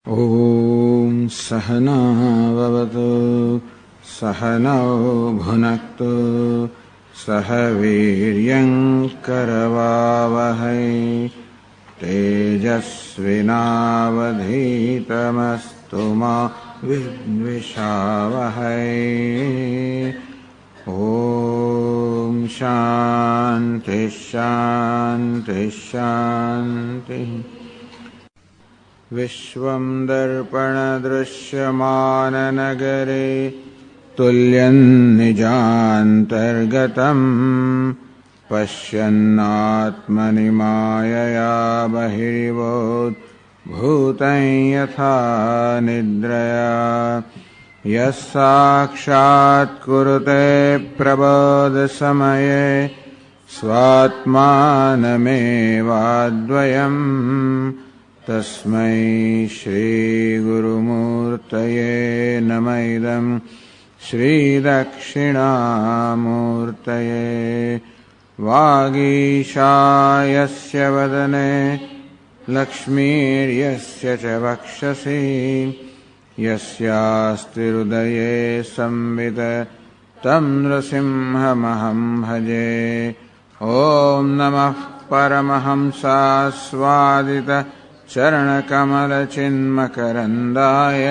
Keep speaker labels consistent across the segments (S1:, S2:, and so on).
S1: ॐ सहना भवतु सहनौ भुनक्तु सह वीर्यं करवावहै तेजस्विनावधीतमस्तु मा विद्विषावहै। ॐ शान्ति शान्ति शान्तिः। विश्वं दर्पणदृश्यमाननगरे तुल्यं निजान्तर्गतम् पश्यन्नात्मनि मायया बहिर्भूतं यथा निद्रया यः साक्षात् कुरुते प्रबोधसमये स्वात्मानमेवाद्वयम् तस्मै श्रीगुरुमूर्तये नमः इदं श्रीदक्षिणामूर्तये। वागीशायस्य वदने लक्ष्मीर्यस्य च वक्षसि यस्यास्ति हृदये संवित् तं नृसिंहमहं भजे। ॐ नमः परमहंसास्वादित चरणकमलचिन्मकरन्दाय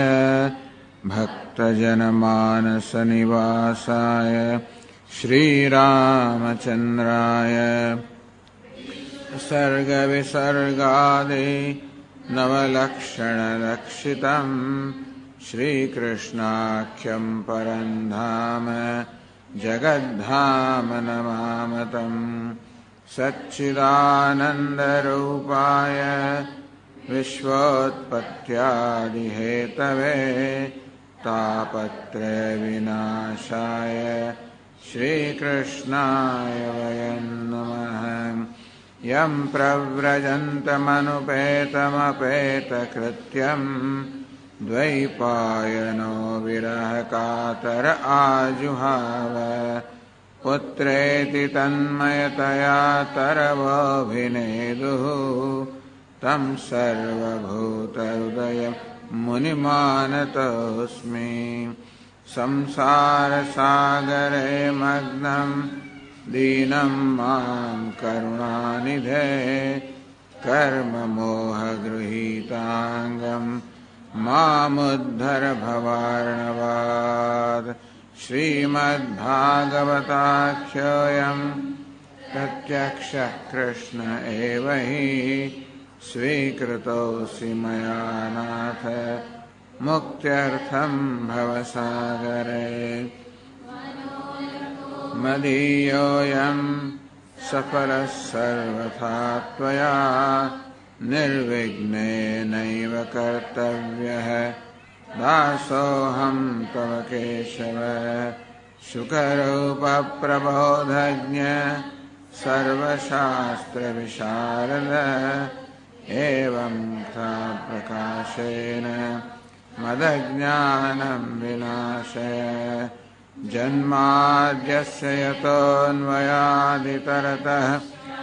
S1: भक्तजनमानसनिवासाय श्रीरामचन्द्राय सर्गविसर्गादि नवलक्षणलक्षितम् श्रीकृष्णाख्यं परं धाम जगद्धाम नमामतम्। सच्चिदानन्दरूपाय विश्वोत्पत्त्यादिहेतवे तापत्रयविनाशाय श्रीकृष्णाय वयं नमः। यं प्रव्रजन्तमनुपेतमपेतकृत्यं द्वैपायनो विरहकातर आजुहाव पुत्रेति तन्मयतया तरवोऽभिनेदुः तं सर्वभूतहृदयं मुनिमानतोऽस्मि। संसारसागरे मग्नं दीनं मां करुणानिधे कर्ममोहगृहीताङ्गं मामुद्धर भवार्णवात्। श्रीमद्भागवताख्योऽयं प्रत्यक्षः कृष्ण एव हि स्वीकृतोऽसि मया नाथ मुक्त्यर्थं भवसागरे। मदीयोऽयं सफलः सर्वथा त्वया निर्विघ्नेनैव कर्तव्यः दासोऽहं तव केशव। शुकरूपप्रबोधज्ञ सर्वशास्त्रविशारद एवं प्रकाशेन मदज्ञानं विनाशय। जन्माद्यस्य यतोऽन्वयादितरतः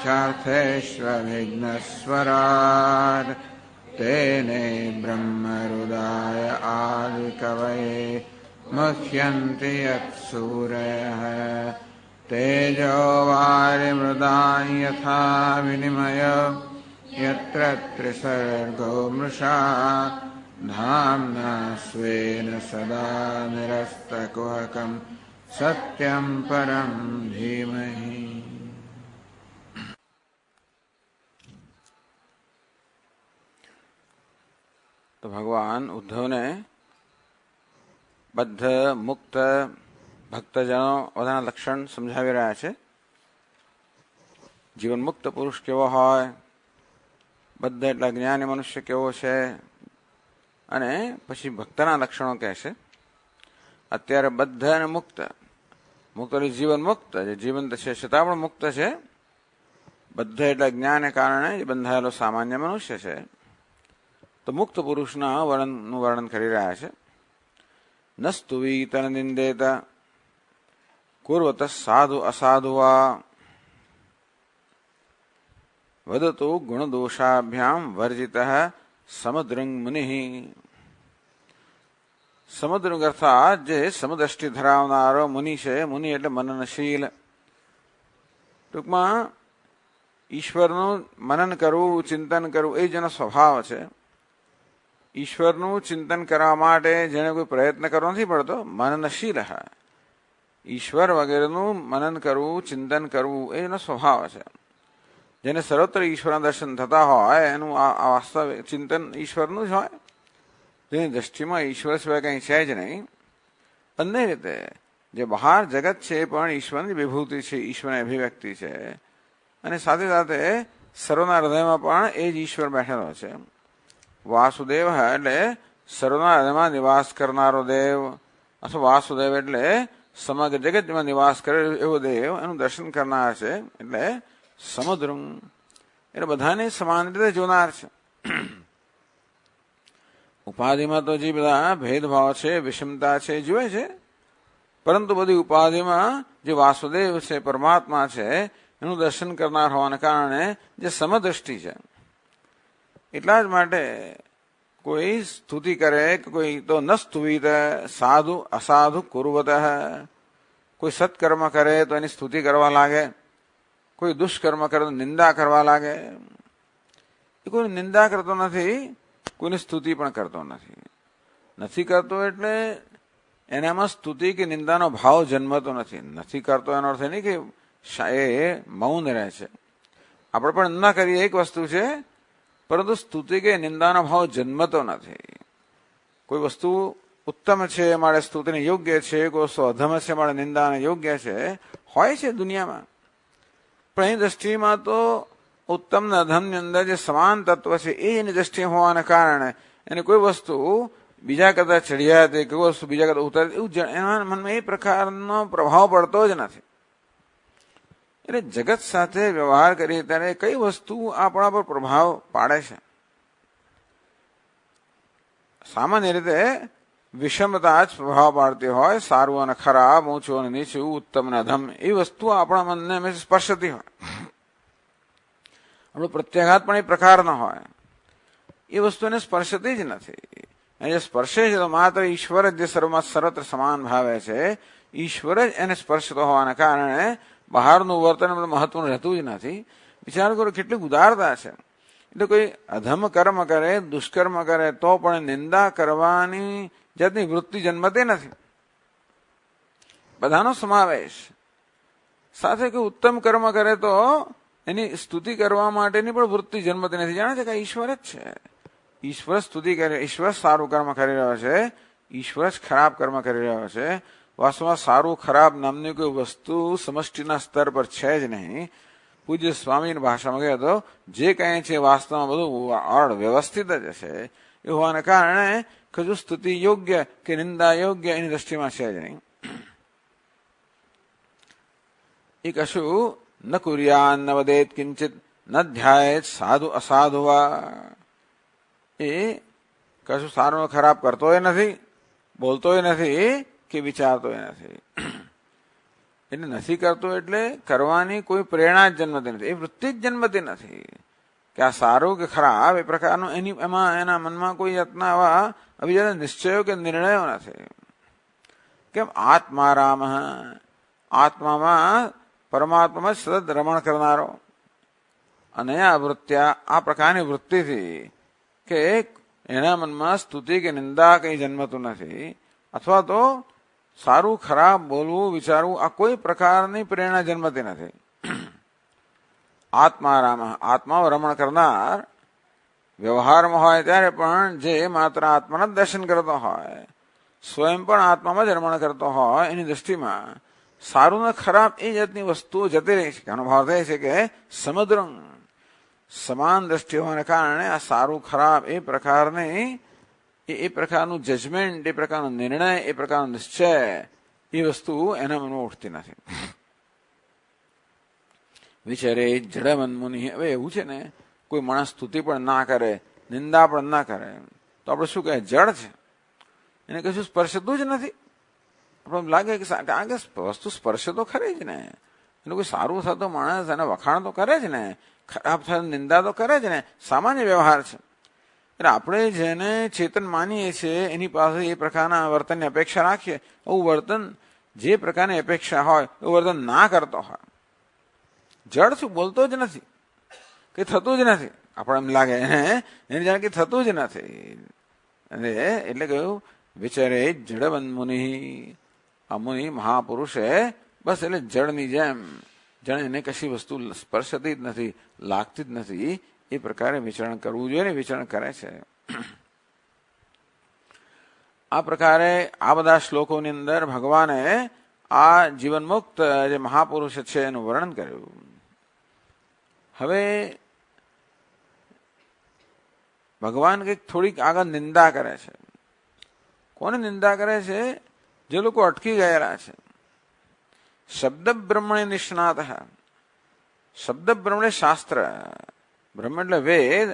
S1: चार्थेष्वभिघ्नस्वराट् तेने ब्रह्महृदाय आदिकवये मुह्यन्ति यत्सूरयः। तेजो वारिमृदां यथा विनिमयो यत्र त्रिसर्गो मृषा धाम्ना स्वेन सदा निरस्तकुहकं सत्यं परं धीमहि। तो भगवान उद्धव ने બદ્ધ મુક્ત ભક્તજનો બધાના લક્ષણ સમજાવી રહ્યા છે. જીવન મુક્ત પુરુષ કેવો હોય, બદ્ધ એટલે જ્ઞાની મનુષ્ય કેવો છે, અને પછી ભક્તના લક્ષણો કહે છે. અત્યારે બદ્ધ અને મુક્ત, મુક્ત એટલે જીવન મુક્ત, જે જીવંત છે છતાં પણ મુક્ત છે. બદ્ધ એટલે જ્ઞાનને કારણે બંધાયેલો સામાન્ય મનુષ્ય છે. તો મુક્ત પુરુષના વર્ણનનું વર્ણન કરી રહ્યા છે. નસ્તુ વીતન નિંદેત કુર્વત સાધુ અસાધુ વા વદતો ગુણદોષાભ્યામ વર્જિતઃ સમદ્રંગ મુનિ. સમદ્રંગ અર્થાત જે સમદ્રષ્ટિ ધરાવનારો મુનિ છે. મુનિ એટલે મનનશીલ. ટૂંકમાં ઈશ્વરનું મનન કરવું, ચિંતન કરવું એ જેનો સ્વભાવ છે. ઈશ્વરનું ચિંતન કરવા માટે જેને કોઈ પ્રયત્ન કરવો નથી પડતો, મનનશીલ. ઈશ્વર વગેરેનું મનન કરવું, ચિંતન કરવું એ એનો સ્વભાવ છે. જેને સર્વત્ર ઈશ્વરના દર્શન થતા હોય એનું આ વાસ્તવિક ચિંતન ઈશ્વરનું જ હોય. જેની દ્રષ્ટિમાં ઈશ્વર સિવાય કંઈ છે જ નહીં. અન્ય રીતે જે બહાર જગત છે એ પણ ઈશ્વરની વિભૂતિ છે, ઈશ્વરની અભિવ્યક્તિ છે. અને સાથે સાથે સર્વના હૃદયમાં પણ એ જ ઈશ્વર બેઠેલો છે. વાસુદેવ એટલે સર્વના હૃદયમાં નિવાસ કરનારો દેવ, અથવા વાસુદેવ એટલે સમગ્ર જગતમાં નિવાસ કરે એવો દેવ, એનું દર્શન કરનાર છે. એટલે સમદ્રંગ એટલે બધાને સમાન રીતે જોનાર છે. ઉપાધિમાં તો જે બધા ભેદભાવ છે, વિષમતા છે જુએ છે, પરંતુ બધી ઉપાધિમાં જે વાસુદેવ છે, પરમાત્મા છે, એનું દર્શન કરનાર હોવાને કારણે જે સમદ્રષ્ટિ છે. એટલા જ માટે કોઈ સ્તુતિ કરે કે કોઈ તો ન સ્તુવિત સાધુ અસાધુ કુર્વત. કોઈ સત્કર્મ કરે તો એની સ્તુતિ કરવા લાગે, કોઈ દુષ્કર્મ કરે તો નિંદા કરવા લાગે. એ કોઈ નિંદા કરતો નથી, કોઈની સ્તુતિ પણ કરતો નથી કરતો એટલે એનામાં સ્તુતિ કે નિંદાનો ભાવ જન્મતો નથી કરતો એનો અર્થ નહીં કે એ મૌન રહે છે. આપણે પણ ન કરીએ એક વસ્તુ છે, પરંતુ સ્તુતિ કે નિંદાનો ભાવ જન્મતો નથી. કોઈ વસ્તુ ઉત્તમ છે મારે સ્તુતિને યોગ્ય છે, કોઈ વસ્તુ અધમ છે મારે નિંદાને યોગ્ય છે, હોય છે દુનિયામાં. પણ એની દ્રષ્ટિમાં તો ઉત્તમ ને અધમની અંદર જે સમાન તત્વ છે એ એની દ્રષ્ટિએ હોવાને કારણે એને કોઈ વસ્તુ બીજા કરતા ચડિયાતી, કોઈ વસ્તુ બીજા કરતા ઉતરતી એવું એના મનમાં એ પ્રકારનો પ્રભાવ પડતો જ નથી. એટલે જગત સાથે વ્યવહાર કરીએ ત્યારે કઈ વસ્તુ આપણા પર પ્રભાવ પાડે છે. સામાન્ય રીતે વિષમતા જ પ્રભાવ પાડતી હોય. સારું અને ખરાબ, ઊંચું અને નીચું, ઉત્તમ અને અધમ એ વસ્તુ આપણા મનને હંમેશા સ્પર્શતી હોય. આપણો પ્રત્યાઘાત પણ એ પ્રકારનો હોય. એ વસ્તુ એને સ્પર્શતી જ નથી. અને જે સ્પર્શે છે તો માત્ર ઈશ્વર જ જે સર્વમાં સર્વત્ર સમાન ભાવે છે, ઈશ્વર જ એને સ્પર્શતો હોવાને કારણે બહારનું વર્તન મહત્વનું રહેતું જ નથી. વિચાર કરો કેટલીક ઉદારતા છે. એટલે કોઈ અધમ કર્મ કરે, દુષ્કર્મ કરે તો પણ નિંદા કરવાની જાતની વૃત્તિ જન્મતી નથી. બધાનો સમાવેશ. સાથે કોઈ ઉત્તમ કર્મ કરે તો એની સ્તુતિ કરવા માટેની પણ વૃત્તિ જન્મતી નથી. જાણે છે કે ઈશ્વર જ છે. ઈશ્વર સ્તુતિ કરે, ઈશ્વર સારું કર્મ કરી રહ્યો છે, ઈશ્વર જ ખરાબ કર્મ કરી રહ્યો છે. વાસ્તવમાં સારું ખરાબ નામની કોઈ વસ્તુ સમષ્ટિના સ્તર પર છે જ નહીં. પૂજ્ય સ્વામીની ભાષામાં કહે તો જે કંઈ છે વાસ્તવમાં બધું વ્યવસ્થિત જ છે. એ હોવાને કારણે કશું સ્તુતિ યોગ્ય કે નિંદા યોગ્ય એની દ્રષ્ટિમાં છે જ નહીં. એ કશું ન કુર્યાન ન વદેત કિંચિત ન ધ્યાયેત સાધુ અસાધુ વા. એ કશું સારું ખરાબ કરતોય નથી, બોલતોય નથી કે વિચારતોય નથી. એટલે નથી કરતો એટલે કરવાની કોઈ પ્રેરણા જ જન્મતી નથી, એ વૃત્તિ જ જન્મતી નથી કે આ સારું કે ખરાબ એ પ્રકારનું એમાં એના મનમાં કોઈ યત્ન આવા અભિજાત નિશ્ચયો કે નિર્ણયો નથી. કેમ? આત્મારામ, આત્મામાં પરમાત્મામાં સતત રમણ કરનારો. અને આ વૃત્ત્યા આ પ્રકારની વૃત્તિથી કે એના મનમાં સ્તુતિ કે નિંદા કંઈ જન્મતું નથી, અથવા તો સારું ખરાબ બોલવું વિચારવું આ કોઈ પ્રકારની પ્રેરણા જન્મતી નથી. આત્મારામ, આત્મામાં રમણ કરનાર વ્યવહારમાં હોય ત્યારે પણ જે માત્ર આત્માના દર્શન કરતો હોય, સ્વયં પણ આત્મામાં જ રમણ કરતો હોય, એની દ્રષ્ટિમાં સારું ને ખરાબ એ જાતની વસ્તુઓ જતી રહી છે. આનો ભાવ થાય છે કે સમદ્રંગ સમાન દ્રષ્ટિ હોવાને કારણે આ સારું ખરાબ એ પ્રકારની એ પ્રકારનું જજમેન્ટ, એ પ્રકારનો નિર્ણય, એ પ્રકારનો નિશ્ચય એ વસ્તુ એના મનમાં ઉઠતી નથી. વિચારે જડમન મુનિ. હવે એવું છે ને, કોઈ માણસ સ્તુતિ પણ ના કરે, નિંદા પણ ના કરે તો આપણે શું કહે? જડ છે, એને કશું સ્પર્શતું જ નથી. આપણે લાગે કે કારણ કે વસ્તુ સ્પર્શ તો ખરી જ ને. એનું કોઈ સારું થતો માણસ એને વખાણ તો કરે જ ને, ખરાબ થાય નિંદા તો કરે જ ને, સામાન્ય વ્યવહાર છે. એટલે આપણે જેને ચેતન માનીએ છીએ એની પાસે એ પ્રકારના વર્તનની અપેક્ષા રાખીએ. એવું વર્તન જે પ્રકારની અપેક્ષા હોય એવું વર્તન ના કરતો હોય, જડ શું બોલતો જ નથી, કે થતું જ નથી, આપણે એમ લાગે એને જાણે કે થતું જ નથી. એટલે કહ્યું વિચારે જડબન મુનિ. આ મુનિ મહાપુરુષે બસ એટલે જળની જેમ, જાણે એને કશી વસ્તુ સ્પર્શતી જ નથી, લાગતી જ નથી, એ પ્રકારે વિચરણ કરવું જોઈએ ને વિચરણ કરે છે. આ પ્રકારે આ બધા શ્લોકોની અંદર ભગવાને આ જીવનમુક્ત જે મહાપુરુષ છે એનું વર્ણન કર્યું. હવે ભગવાન કંઈક થોડીક આગળ નિંદા કરે છે. કોને નિંદા કરે છે? જે લોકો અટકી ગયેલા છે. શબ્દ બ્રહ્મણે નિષ્ણાત. શબ્દ બ્રહ્મણે શાસ્ત્ર, બ્રહ્મ એટલે વેદ,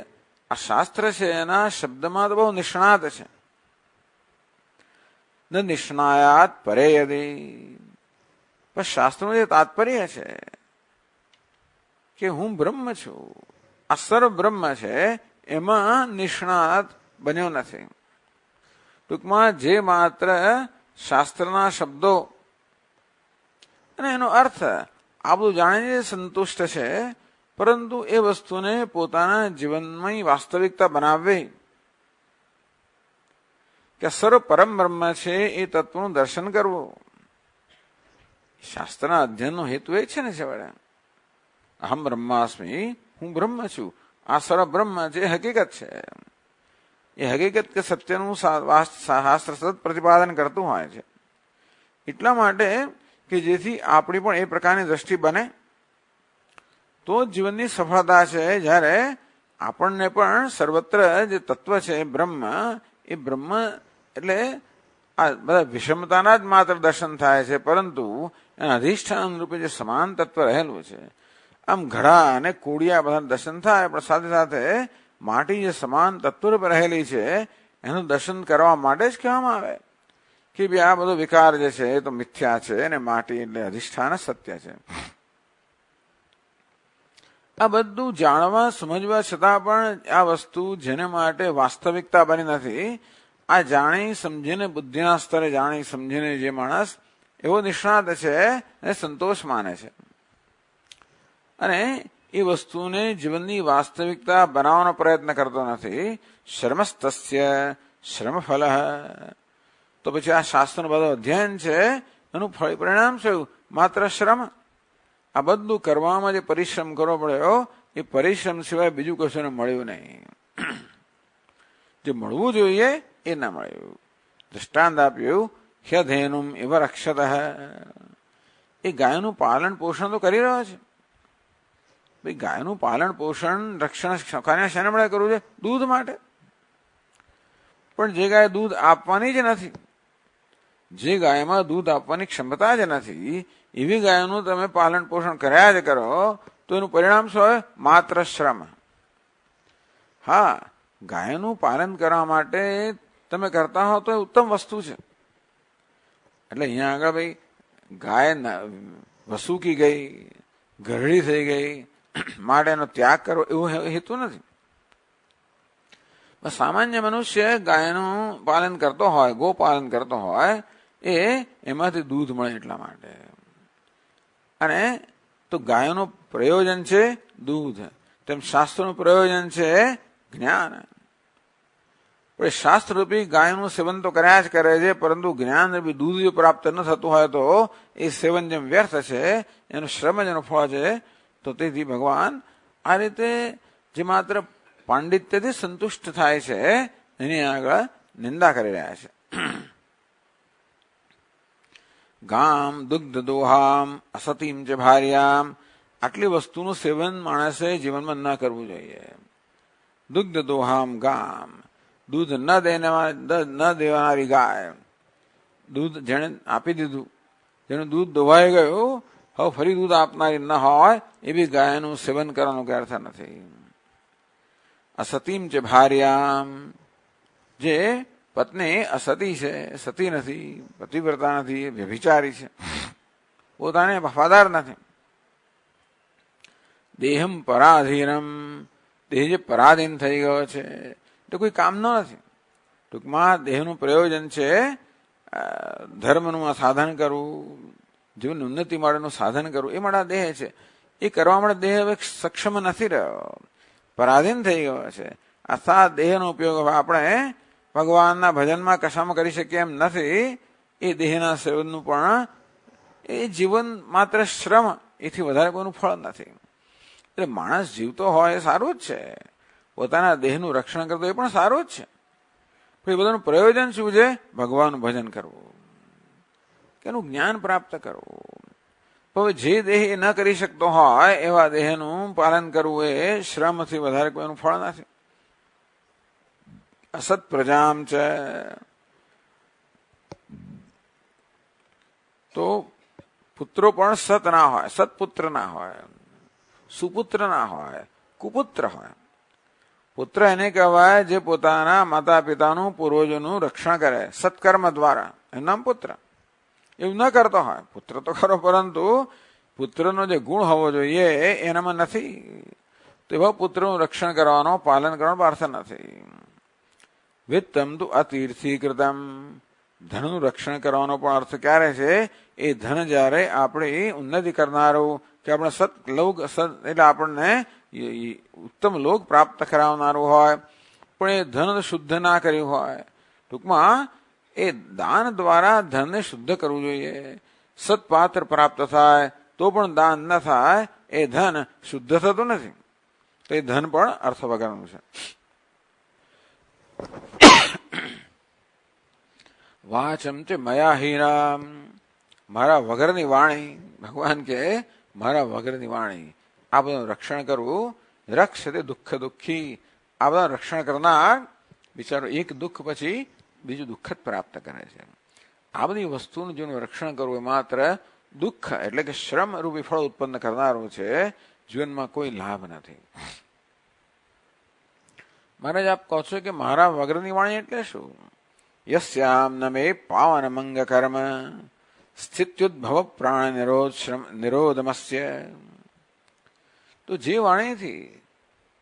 S1: આ શાસ્ત્ર છે એના શબ્દમાં તો બહુ નિષ્ણાત છે. ન નિષ્ણાયાત પરે યદી, પણ શાસ્ત્રનું જે તાત્પર્ય છે કે હું બ્રહ્મ છું, આ સર્વ બ્રહ્મ છે, એમાં નિષ્ણાત બન્યો નથી. ટૂંકમાં જે માત્ર શાસ્ત્રના શબ્દો અને એનો અર્થ આ બધું જાણીને સંતુષ્ટ છે, પરંતુ એ વસ્તુને પોતાના જીવનમાં વાસ્તવિકતા બનાવવી, કે સર્વ પરમ બ્રહ્મ છે એ તત્વનું દર્શન કરવું. શાસ્ત્રના અધ્યયનનો હેતુ એ છે ને છેવટે અહમ બ્રહ્માસ્મિ, હું બ્રહ્મ છું, આ સર્વ બ્રહ્મ છે એ હકીકત છે. એ હકીકત કે સત્યનું શાસ્ત્ર સતત પ્રતિપાદન કરતું હોય છે. એટલા માટે કે જેથી આપણી પણ એ પ્રકારની દ્રષ્ટિ બને તો જીવનની સફળતા છે. જ્યારે આપણને પણ સર્વત્ર જે તત્વ છે બ્રહ્મ, એ બ્રહ્મ એટલે આ બધા વિષમતાના જ માત્ર દર્શન થાય છે, પરંતુ એના અધિષ્ઠાન રૂપે જે સમાન તત્વ રહેલું છે, આમ ઘડા અને કોડિયા બધા દર્શન થાય, પણ સાથે સાથે માટી જે સમાન તત્વરૂપે રહેલી છે એનું દર્શન કરવા માટે જ કહેવામાં આવે કે ભાઈ આ બધો વિકાર જે છે એ તો મિથ્યા છે અને માટી એટલે અધિષ્ઠાન સત્ય છે. આ બધું જાણવા સમજવા છતાં પણ આ વસ્તુ જેને માટે વાસ્તવિકતા બની નથી, આ જાણી સમજીને બુદ્ધિના સ્તરે જાણી સમજીને જે માણસ એવો નિષ્ણાત છે અને સંતોષ માને છે અને એ વસ્તુને જીવનની વાસ્તવિકતા બનાવવાનો પ્રયત્ન કરતો નથી. શ્રમસ્તસ્ય શ્રમફલ. તો પછી આ શાસ્ત્રનું બધું અધ્યયન છે એનું પરિણામ છે માત્ર શ્રમ. આ બધું કરવામાં જે પરિશ્રમ કરવો પડ્યો એ પરિશ્રમ સિવાય બીજું કશું મળ્યું નહીં. જે મળવું જોઈએ એ ના મળ્યું. દૃષ્ટાંત આપ્યું હ્યધેનુમ ઇવ રક્ષત. એ ગાયનું પાલન પોષણ તો કરી રહ્યો છે. ભાઈ ગાયનું પાલન પોષણ રક્ષણ શાના માટે કરવું છે? દૂધ માટે. પણ જે ગાય દૂધ આપવાની જ નથી, જે ગાયમાં દૂધ આપવાની ક્ષમતા જ નથી, એવી ગાયનું તમે પાલન પોષણ કર્યા જ કરો તો એનું પરિણામ શું હોય? માત્ર શ્રમ. હા, ગાયનું પાલન કરવા માટે તમે કરતા હો તો એ ઉત્તમ વસ્તુ છે. એટલે અહીંયા આગળ ભાઈ ગાય વસૂકી ગઈ, ઘરડી થઈ ગઈ માટે એનો ત્યાગ કરવો એવું હેતુ નથી. સામાન્ય મનુષ્ય ગાયનું પાલન કરતો હોય, ગોપાલન કરતો હોય, એ એમાંથી દૂધ મળે એટલા માટે. અને તો ગાયનું પ્રયોજન છે દૂધ, તેમ શાસ્ત્રનું પ્રયોજન છે જ્ઞાન. પણ શાસ્ત્રરૂપી ગાયનું સેવન તો કર્યા જ કરે છે, પરંતુ જ્ઞાનરૂપી દૂધ જો પ્રાપ્ત ન થતું હોય તો એ સેવન જેમ વ્યર્થ છે, એનું શ્રમ જેનું ફળ છે. તો તેથી ભગવાન આ રીતે જે માત્ર પાંડિત્યથી સંતુષ્ટ થાય છે એની આગળ નિંદા કરી રહ્યા છે. ગામ દુગ્ધ દોહામ અસતીમ ચ ભાર્યામ, આટલી વસ્તુનું સેવન માણસે જીવનમાં ન કરવું જોઈએ. દુગ્ધ દોહામ ગામ, દૂધ ન દેનારી ગાય, દૂધ જેણે આપી દીધું, જેનું દૂધ દોવાઈ ગયું, હવે ફરી દૂધ આપનારી ન હોય એવી ગાયનું સેવન કરવાનો કોઈ અર્થ નથી. અસતીમ ચ ભાર્યામ, જે પત્ની અસતી છે, સતી નથી, પતિવ્રતા નથી, વ્યભિચારી છે, પોતાને વફાદાર નથી. દેહમ પરાધીનમ, દેહ જે પરાધીન થઈ ગયો છે, એ કોઈ કામનો નથી. ટૂંકમાં દેહનું પ્રયોજન છે ધર્મનું સાધન કરવું, જીવનની ઉન્નતિ માટેનું સાધન કરવું, એ માટે દેહ છે. એ કરવા માટે દેહ હવે સક્ષમ નથી રહ્યો, પરાધીન થઈ ગયો છે. આ દેહનો ઉપયોગ હવે આપણે ભગવાનના ભજનમાં કશામાં કરી શકીએ એમ નથી. એ દેહના સેવનનું પણ એ જીવન માત્ર શ્રમ, એથી વધારે કોઈનું ફળ નથી. એટલે માણસ જીવતો હોય એ સારું જ છે, પોતાના દેહનું રક્ષણ કરતો એ પણ સારું જ છે. પણ એ બધાનું પ્રયોજન શું છે? ભગવાનનું ભજન કરવું, એનું જ્ઞાન પ્રાપ્ત કરવું. હવે જે દેહ એ ન કરી શકતો હોય એવા દેહનું પાલન કરવું એ શ્રમથી વધારે કોઈનું ફળ નથી. અસત પ્રજામ છે, તો પુત્રો પણ સત ના હોય, સત્પુત્ર ના હોય, સુપુત્ર ના હોય, કુપુત્ર હોય. પુત્ર એને કહેવાય જે પોતાના માતા પિતાનું પૂર્વજોનું રક્ષણ કરે સત્કર્મ દ્વારા, એનું નામ પુત્ર. એવું ન કરતો હોય, પુત્ર તો ખરો પરંતુ પુત્રનો જે ગુણ હોવો જોઈએ એનામાં નથી, તો એવા પુત્રનું રક્ષણ કરવાનો, પાલન કરવાનો અર્થ નથી. વિત્તમ તુ અતીર્થીકૃતમ, ધનનું રક્ષણ કરવાનો પણ અર્થ ક્યારે છે? એ ધન જયારે આપણે ઉન્નતિ કરનારું, કે આપણે સતલોક એટલે આપણને ઉત્તમ લોક પ્રાપ્ત કરાવનારું હોય, પણ એ ધન શુદ્ધ ના કર્યું હોય. ટૂંકમાં એ દાન દ્વારા ધનને શુદ્ધ કરવું જોઈએ. સત્પાત્ર પ્રાપ્ત થાય તો પણ દાન ન થાય, એ ધન શુદ્ધ થતું નથી. તો એ ધન પણ અર્થ વગરનું છે. વાચમ તે મયા હીરા, મારા વગરની વાણી. ભગવાન કે મારા વગરની વાણી, આ બધું રક્ષણ કરવું. રક્ષતે દુઃખ દુઃખી, આ બધા રક્ષણ કરનાર બિચારો એક દુઃખ પછી બીજું દુઃખ જ પ્રાપ્ત કરે છે. આ બધી વસ્તુનું જેનું રક્ષણ કરવું એ માત્ર દુઃખ એટલે કે શ્રમ રૂપી ફળ ઉત્પન્ન કરનારું છે, જીવનમાં કોઈ લાભ નથી. મહારાજ આપ કહો છો કે મારા વગરની વાણી એટલે શું? યસ્યામ ન મે પાવન મંગ કર્મ સ્થિત્યુદ્ભવ પ્રાણ નિરોધમસ્ય. તો જે વાણીથી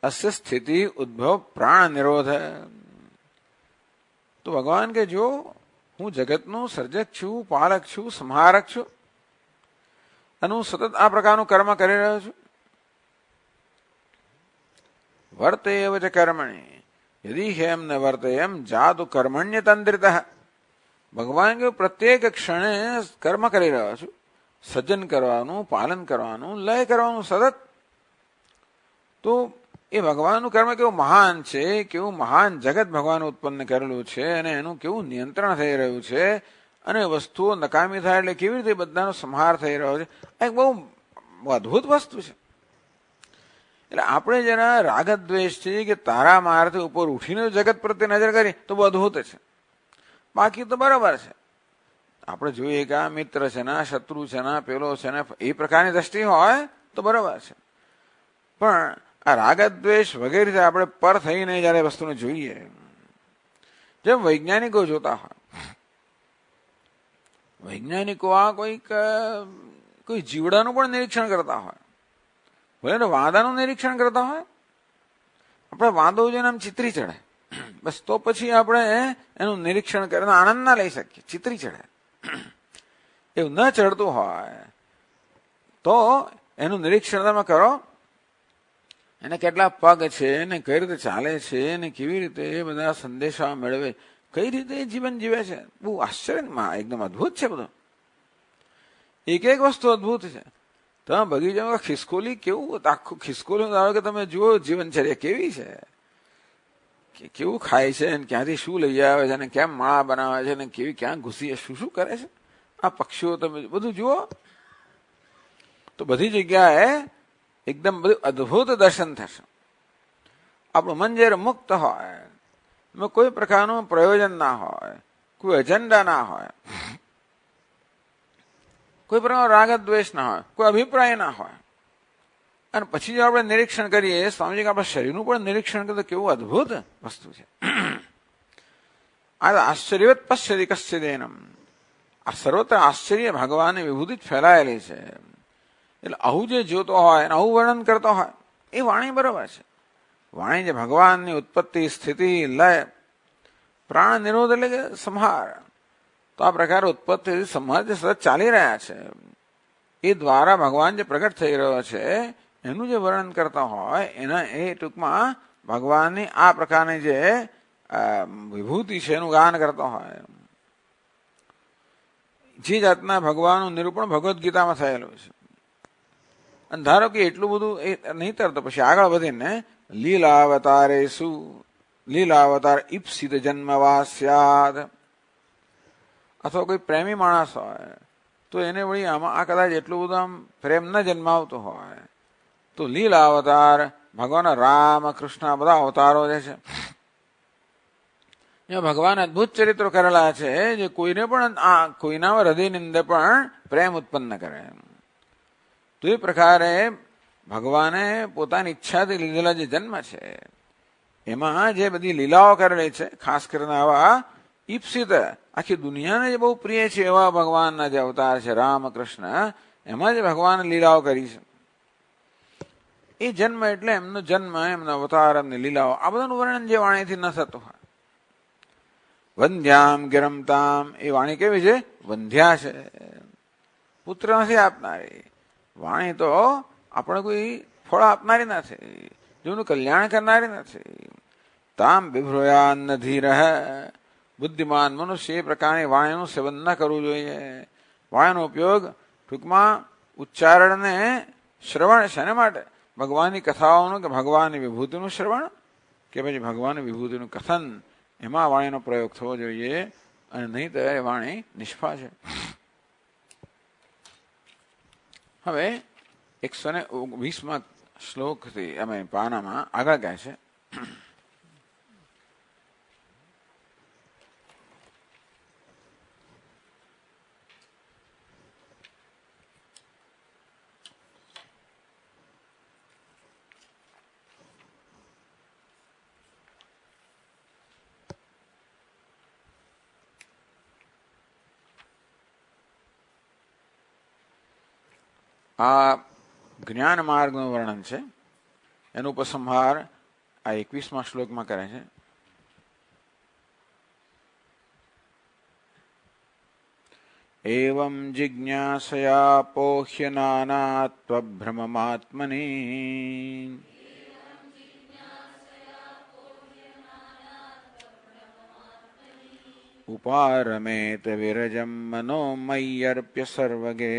S1: અસ્ય સ્થિતિ ઉદ્ભવ પ્રાણ નિરોધ. તો ભગવાન કે જો હું જગતનું સર્જક છું, પાલક છું, સંહારક છું, અને હું સતત આ પ્રકારનું કર્મ કરી રહ્યો છું. વર્તેવ ચ કર્મણી યદિ હેમ ન વર્તેયમ જાતુ કર્મણ્ય તંત્રિત. ભગવાન કે પ્રત્યેક ક્ષણે કર્મ કરી રહ્યો છું, સજ્જન કરવાનું, પાલન કરવાનું, લય કરવાનું સતત. તો એ ભગવાનનું કર્મ કેવું મહાન છે, કેવું મહાન જગત ભગવાન ઉત્પન્ન કરેલું છે, અને એનું કેવું નિયંત્રણ થઈ રહ્યું છે, અને વસ્તુઓ નકામી થાય એટલે કેવી રીતે બધાનો સંહાર થઈ રહ્યો છે. આ એક બહુ અદભુત વસ્તુ છે. એટલે આપણે જેના રાગ દ્વેષ છે કે તારા મારથી ઉપર ઉઠીને જગત પ્રત્યે નજર કરી તો બહુ અદભુત છે, બાકી તો બરાબર છે. આપણે જોઈએ કે આ મિત્ર છે ને, આ શત્રુ છે ને, પેલો છે ને, એ પ્રકારની દ્રષ્ટિ હોય તો બરાબર છે. પણ આ રાગ દ્વેષ વગેરે આપણે પર થઈને જયારે વસ્તુને જોઈએ, જેમ વૈજ્ઞાનિકો જોતા હોય, વૈજ્ઞાનિકો આ કોઈ જીવડાનું પણ નિરીક્ષણ કરતા હોય, ભલે વાંદાનું નિરીક્ષણ કરતા હોય. આપણે વાંદો જોઈને આમ ચિત્રી ચડે, બસ તો પછી આપણે એનું નિરીક્ષણ કરીને આનંદ ના લઈ શકીએ, ચિત્રી ચડે. એવું ન ચડતું હોય તો એનું નિરીક્ષણ તમે કરો, એને કેટલા પગ છે, એને કઈ રીતે ચાલે છે, એને કેવી રીતે એ બધા સંદેશા મેળવે, કઈ રીતે જીવન જીવે છે, બહુ આશ્ચર્યમાં એકદમ અદભુત છે બધું. એક એક વસ્તુ અદભુત છે. તમે બગીચામાં ખિસકોલી કેવું આખું ખિસકોલી ધારો કે તમે જુઓ જીવનચર્યા કેવી છે, કે કેવું ખાય છે, ક્યાંથી શું લઈ આવે છે, અને કેમ માળા બનાવે છે, અને કેવી ક્યાં ઘૂસી શું શું કરે છે. આ પક્ષીઓ તમે બધું જુઓ તો બધી જગ્યાએ એકદમ બધું અદભુત દર્શન થશે. આપણું મન જયારે મુક્ત હોય, એમાં કોઈ પ્રકારનું પ્રયોજન ના હોય, કોઈ એજન્ડા ના હોય, કોઈ પ્રકારનો રાગ દ્વેષ ના હોય, કોઈ અભિપ્રાય ના હોય, અને પછી જો આપણે નિરીક્ષણ કરીએ, સ્વામીજી આપણા શરીરનું પણ નિરીક્ષણ કરીએ તો કેવું અદભુત વસ્તુ છે. આ આશ્ચર્યવત પશ્યતિ કશ્ચિદેનમ, આ સર્વત્ર આશ્ચર્ય ભગવાનની વિભૂતિ જ ફેલાયેલી છે. એટલે આવું જે જોતો હોય, આવું વર્ણન કરતો હોય, એ વાણી બરોબર છે. વાણી જે ભગવાનની ઉત્પત્તિ સ્થિતિ લય પ્રાણ નિરોધ એટલે કે સંહાર, તો આ પ્રકારે ઉત્પત્તિ સંહાર જે સતત ચાલી રહ્યા છે એ દ્વારા ભગવાન જે પ્રગટ થઈ રહ્યો છે એનું જે વર્ણન કરતા હોય એના એ ટૂંકમાં ભગવાનની આ પ્રકારની જે વિભૂતિ છે એનું ગાન કરતા હોય. જે જાતના ભગવાનનું નિરૂપણ ભગવદ્ ગીતામાં થયેલું છે. અને ધારો કે એટલું બધું એ નહીં તરતો પછી આગળ વધીને લીલાવતારે શું લીલાવતાર ઈપ્સિત જન્મવા સ્યાદ, અથવા કોઈ પ્રેમી માણસ હોય તો એને વળી આમાં આ કદાચ એટલું બધું આમ પ્રેમ ન જન્માવતો હોય તો લીલા અવતાર ભગવાન રામ કૃષ્ણ બધા અવતારો જે છે એમાં ભગવાન અદભુત ચરિત્રો કરેલા છે જે કોઈને પણ કોઈના હૃદયની અંદર પણ પ્રેમ ઉત્પન્ન કરે. તો એ પ્રકારે ભગવાને પોતાની ઈચ્છાથી લીધેલા જે જન્મ છે એમાં જે બધી લીલાઓ કરેલી છે, ખાસ કરીને આવા ઈપ્સિત આખી દુનિયાને જે બહુ પ્રિય છે એવા ભગવાનના જે અવતાર છે રામ કૃષ્ણ, એમાં જે ભગવાન લીલાઓ કરી છે એ જન્મ એટલે એમનો જન્મ, એમનો અવતાર, એમની લીલાઓ, આ બધાનું વર્ણન જે વાણીથી ન થતું હોય. વંધ્યામ ગિરમતામ, એ વાણી કેવી છે? વંધ્યા છે, પુત્ર નથી આપનારી. વાણી તો આપણે કોઈ ફળ આપનારી નથી, જેનું કલ્યાણ કરનારી નથી. તામ બિભ્રુયાન ધીર, બુદ્ધિમાન મનુષ્ય એ પ્રકારની વાણીનું સેવન ન કરવું જોઈએ. વાણીનો ઉપયોગ ટૂંકમાં ઉચ્ચારણને શ્રવણ શેના માટે? ભગવાનની કથાઓનું કે ભગવાનની વિભૂતિનું શ્રવણ કે પછી ભગવાનની વિભૂતિનું કથન, એમાં વાણીનો પ્રયોગ થવો જોઈએ, અને નહીં તો એ વાણી નિષ્ફળ છે. હવે 120 શ્લોકથી અમે પાનામાં આગળ કહે છે આ જ્ઞાન માર્ગનું વર્ણન છે, એનો ઉપસંહાર આ 21મા શ્લોકમાં કરે છે. એવં જિજ્ઞાસયા પોહ્ય નાનાત્વભ્રમમાત્મની ઉપારમેત વિરજમ મનોમય્યર્પ્ય સર્વગે.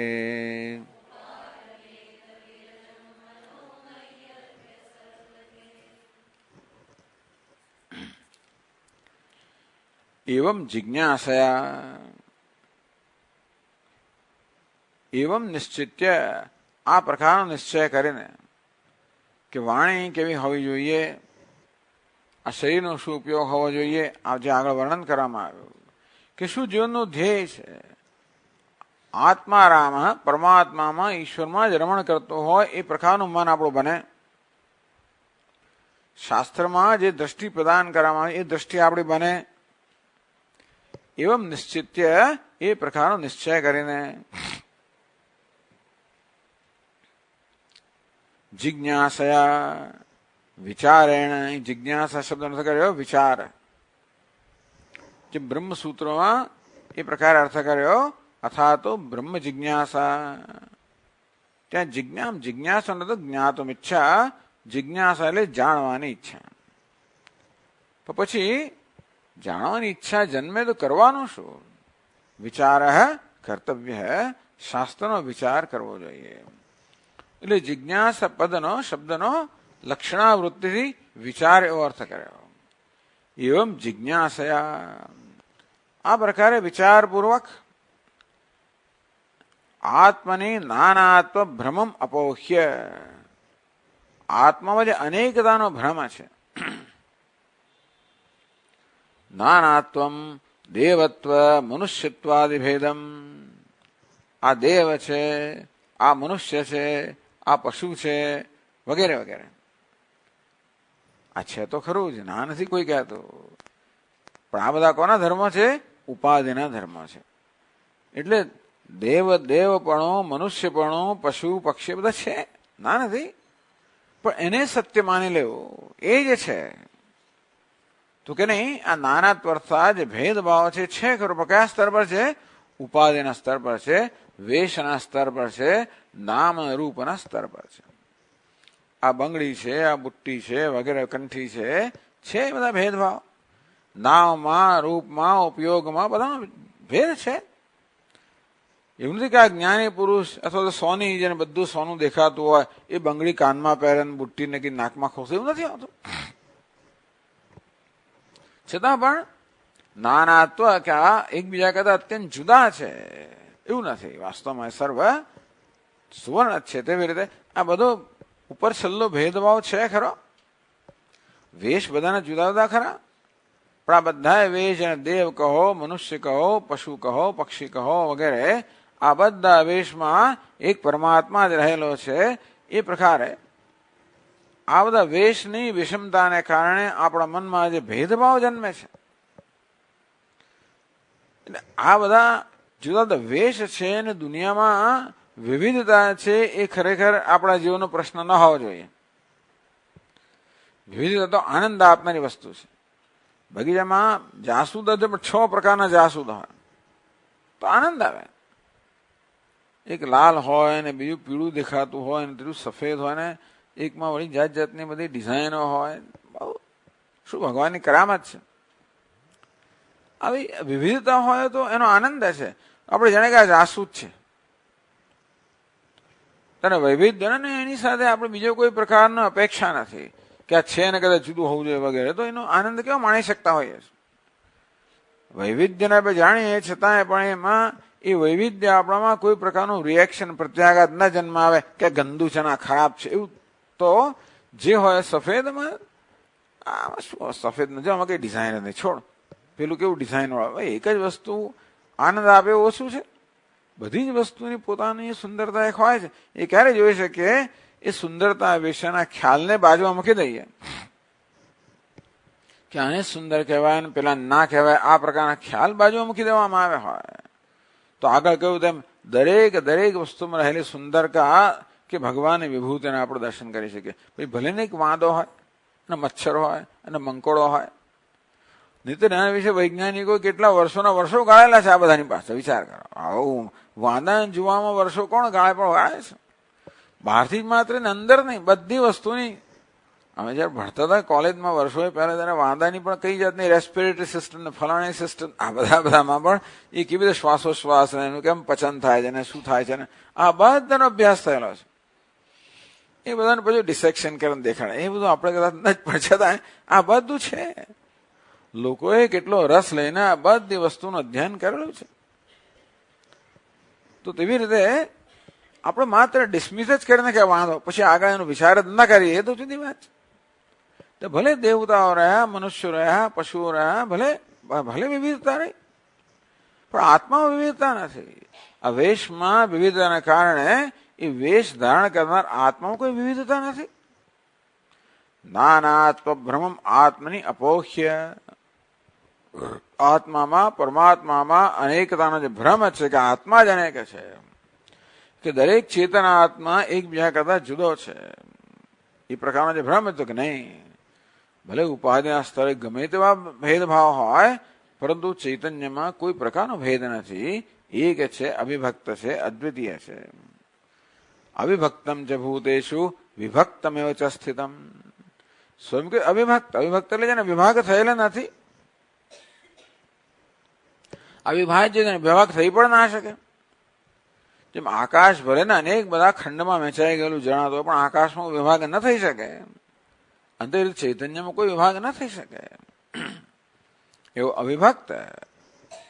S1: એવં જિજ્ઞાસયા, એવં નિશ્ચિત્ય, આ પ્રકારનો નિશ્ચય કરીને કે વાણી કેવી હોવી જોઈએ, આ શરીરનો શું ઉપયોગ હોવો જોઈએ, આ જે આગળ વર્ણન કરવામાં આવ્યું કે શું જીવનનું ધ્યેય છે, આત્મારામ પરમાત્મામાં ઈશ્વરમાં જ રમણ કરતો હોય એ પ્રકારનું મન આપણું બને. શાસ્ત્રમાં જે દ્રષ્ટિ પ્રદાન કરવામાં આવે એ દ્રષ્ટિ આપણી બને. એવં નિશ્ચિત્ય, એ પ્રકારનો નિશ્ચય કરીને જિજ્ઞાસયા વિચારેણ, જિજ્ઞાસા શબ્દ અર્થ કર્યો વિચાર, જે બ્રહ્મસૂત્રોમાં એ પ્રકારે અર્થ કર્યો, અથા તો બ્રહ્મ જિજ્ઞાસા. ત્યાં જિજ્ઞાસા ન તો જ્ઞાતુમ ઈચ્છા, જિજ્ઞાસા એટલે જાણવાની ઈચ્છા. તો પછી જાણવાની ઈચ્છા જન્મે તો કરવાનું શું? વિચાર કર્તવ્ય, શાસ્ત્રનો વિચાર કરવો જોઈએ. એટલે જિજ્ઞાસા પદનો શબ્દનો લક્ષણાવૃત્તિથી વિચાર એવો અર્થ કર્યો. એવમ જિજ્ઞાસયા, આ પ્રકારે વિચારપૂર્વક આત્મની નાનાત્વ ભ્રમમ અપોહ્ય, આત્મામાં જે અનેકતાનો ભ્રમ છે, નાનાત્વમ દેવત્વ મનુષ્યત્વાદિ ભેદમ, આ દેવ છે, આ મનુષ્ય છે, આ પશુ છે, વગેરે વગેરે. આ છે તો ખરું જ, ના નથી કોઈ કહેતો, પણ આ બધા કોના ધર્મ છે? ઉપાધિના ધર્મ છે. એટલે દેવપણો, મનુષ્યપણો, પશુ પક્ષી બધા છે, ના નથી. પણ એને સત્ય માની લેવું એ જ છે. તો કે નહીં, આ નાનાત્વ અર્થાત જે ભેદભાવ છે ખરો, પણ કયા સ્તર પર છે? ઉપાધિના સ્તર પર છે, વેશના સ્તર પર છે, નામ રૂપના સ્તર પર છે. આ બંગડી છે, આ બુટ્ટી છે, વગેરે કંઠી છે બધા ભેદભાવ. નામમાં, રૂપમાં, ઉપયોગમાં બધા ભેદ છે. એવું નથી કે આ જ્ઞાની પુરુષ અથવા તો સોની જેને બધું સોનું દેખાતું હોય એ બંગડી કાનમાં પહેરે, બુટ્ટી ને નાકમાં ખોસે, એવું નથી આવતું. છતાં પણ નાનાત્વ કે આ એકબીજા કરતા અત્યંત જુદા છે એવું નથી. વાસ્તવમાં સર્વ સુવર્ણ છે. તેવી રીતે આ બધો ઉપર છેલ્લો ભેદભાવ છે ખરો. વેશ બધાના જુદા જુદા ખરા, પણ આ બધા વેશ અને દેવ કહો, મનુષ્ય કહો, પશુ કહો, પક્ષી કહો વગેરે, આ બધા વેશમાં એક પરમાત્મા જ રહેલો છે. એ પ્રકારે આ બધા વેશની વિષમતાને કારણે આપણા મનમાં જે ભેદભાવ જન્મે છે, એટલે આ બધા જુદા જુદા વેશ છે અને દુનિયામાં વિવિધતા છે, એ ખરેખર આપણા જીવનનો પ્રશ્ન ન હોવો જોઈએ. વિવિધતા તો આનંદ આપનારી વસ્તુ છે. બગીચામાં જાસૂદ હતો, પણ 6 પ્રકારના જાસૂદ હોય તો આનંદ આવે. એક લાલ હોય ને બીજું પીળું દેખાતું હોય ને ત્રીજું સફેદ હોય ને એકમાં વળી જાત જાતની બધી ડિઝાઇનો હોય. બહુ શું ભગવાનની કરામત છે. આવી વિવિધતા હોય તો એનો આનંદ છે. આપણે જાણે કે આ જાસૂદ છે, તેને વૈવિધ્ય ને એની સાથે આપણે બીજો કોઈ પ્રકારની અપેક્ષા નથી કે આ છે ને કદાચ જુદું હોવું જોઈએ વગેરે, તો એનો આનંદ કેવો માણી શકતા હોઈએ. વૈવિધ્યને આપણે જાણીએ છતાંય પણ એમાં એ વૈવિધ્ય આપણામાં કોઈ પ્રકારનું રિએક્શન, પ્રત્યાઘાત ન જન્માવે કે ગંદુ છે ને ખરાબ છે એવું. તો જે હોય સફેદમાં આમાં શું સફેદ નથી, આમાં કઈ ડિઝાઇન નથી, છોડ પેલું કેવું ડિઝાઇન વાળું. એક જ વસ્તુ આનંદ આપે એવું ઓછું છે. બધી જ વસ્તુની પોતાની સુંદરતા એક હોય છે. એ ક્યારે જોઈ શકીએ? એ સુંદરતા વિશેના ખ્યાલને બાજુમાં મૂકી દઈએ કે આને સુંદર કહેવાય ને પેલા ના કહેવાય, આ પ્રકારના ખ્યાલ બાજુમાં મૂકી દેવામાં આવે હોય તો આગળ કહ્યું તેમ દરેક વસ્તુમાં રહેલી સુંદરતા કે ભગવાનની વિભૂતિને આપણે દર્શન કરી શકીએ. ભાઈ ભલે ને એક વાંદો હોય અને મચ્છર હોય અને મંકોડો હોય, નહીં તો એના વિશે વૈજ્ઞાનિકો કેટલા વર્ષોના વર્ષો ગાળેલા છે આ બધાની પાસે. વિચાર કરો, આવું વાંદા જોવામાં વર્ષો કોણ ગાળે, પણ ગાળે છે બહારથી જ માત્ર ને અંદર નહીં, બધી વસ્તુની. અમે જયારે ભણતા હતા કોલેજમાં વર્ષો પહેલા, ત્યારે વાંદાની પણ કઈ જાતની રેસ્પિરેટરી સિસ્ટમ ને ફલાણી સિસ્ટમ, આ બધામાં પણ એ કેવી રીતે શ્વાસોશ્વાસ ને એનું કેમ પચન થાય છે ને શું થાય છે ને આ બધાનો અભ્યાસ થયેલો છે. એ બધાને પછી ડિસેક્શન કરીને દેખાડે, એ બધું આપણે કદાચ ન જ પણ આ બધું છે. લોકોએ કેટલો રસ લઈને આ બધી વસ્તુનું અધ્યયન કરેલું છે. તો તેવી રીતે આપણે માત્ર ડિસમિસ જ કરીને કે વાંધો, પછી આગળ એનો વિચાર જ ના કરીએ, એ તો જુદી વાત છે. તો ભલે દેવતાઓ રહ્યા, મનુષ્યો રહ્યા, પશુઓ રહ્યા, ભલે વિવિધતા રહી, પણ આત્મામાં વિવિધતા નથી. આ વેશમાં વિવિધતાને કારણે એ વેશ ધારણ કરનાર આત્મામાં કોઈ વિવિધતા નથી. નાનાત્વ ભ્રમમ આત્મની અપોહ્ય. આત્મામાં, પરમાત્મામાં અનેકતાનો જે ભ્રમ છે કે આત્મા જ અનેક છે, કે દરેક ચેતના આત્મા એકબીજા કરતા જુદો છે, એ પ્રકારનો જે ભ્રમ હતો કે નહીં, ભલે ઉપાધિના સ્તરે ગમે તેવા ભેદભાવ હોય, પરંતુ ચૈતન્યમાં કોઈ પ્રકારનો ભેદ નથી. એક છે, અવિભક્ત છે, અદ્વિતીય છે. અવિભક્તમ ચ ભૂતેષુ વિભક્તમેવ ચ સ્થિતમ. સ્વયં કે અવિભક્ત એટલે જેને વિભાગ થયેલા નથી. અવિભાજ્ય વિભાગ થઈ પણ ના શકે. જેમ આકાશ ભલે ને અનેક બધા ખંડમાં વહેંચાઈ ગયેલું જણાતો, પણ આકાશમાં વિભાગ ન થઈ શકે. અંતે ચૈતન્યમાં કોઈ વિભાગ ન થઈ શકે. એવું અવિભક્ત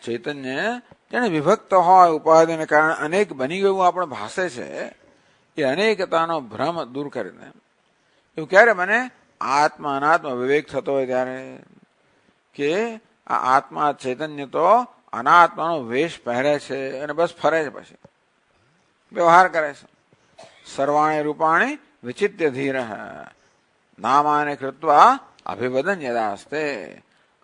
S1: ચૈતન્ય જેને વિભક્ત હોય, ઉપાધિને કારણે અનેક બની ગયું આપણે ભાસે છે, એ અનેકતાનો ભ્રમ દૂર કરીને. એવું ક્યારે બને? આત્મા અનાત્મા વિવેક થતો હોય ત્યારે, કે આ આત્મા ચૈતન્ય તો અનાત્માનો વેશ પહેરે છે અને બસ ફરે છે, પછી વ્યવહાર કરે છે. સર્વાણી રૂપાણી વિચિત્ય ધીર નામાને કૃત્વા અભિવદન યદાસ્તે.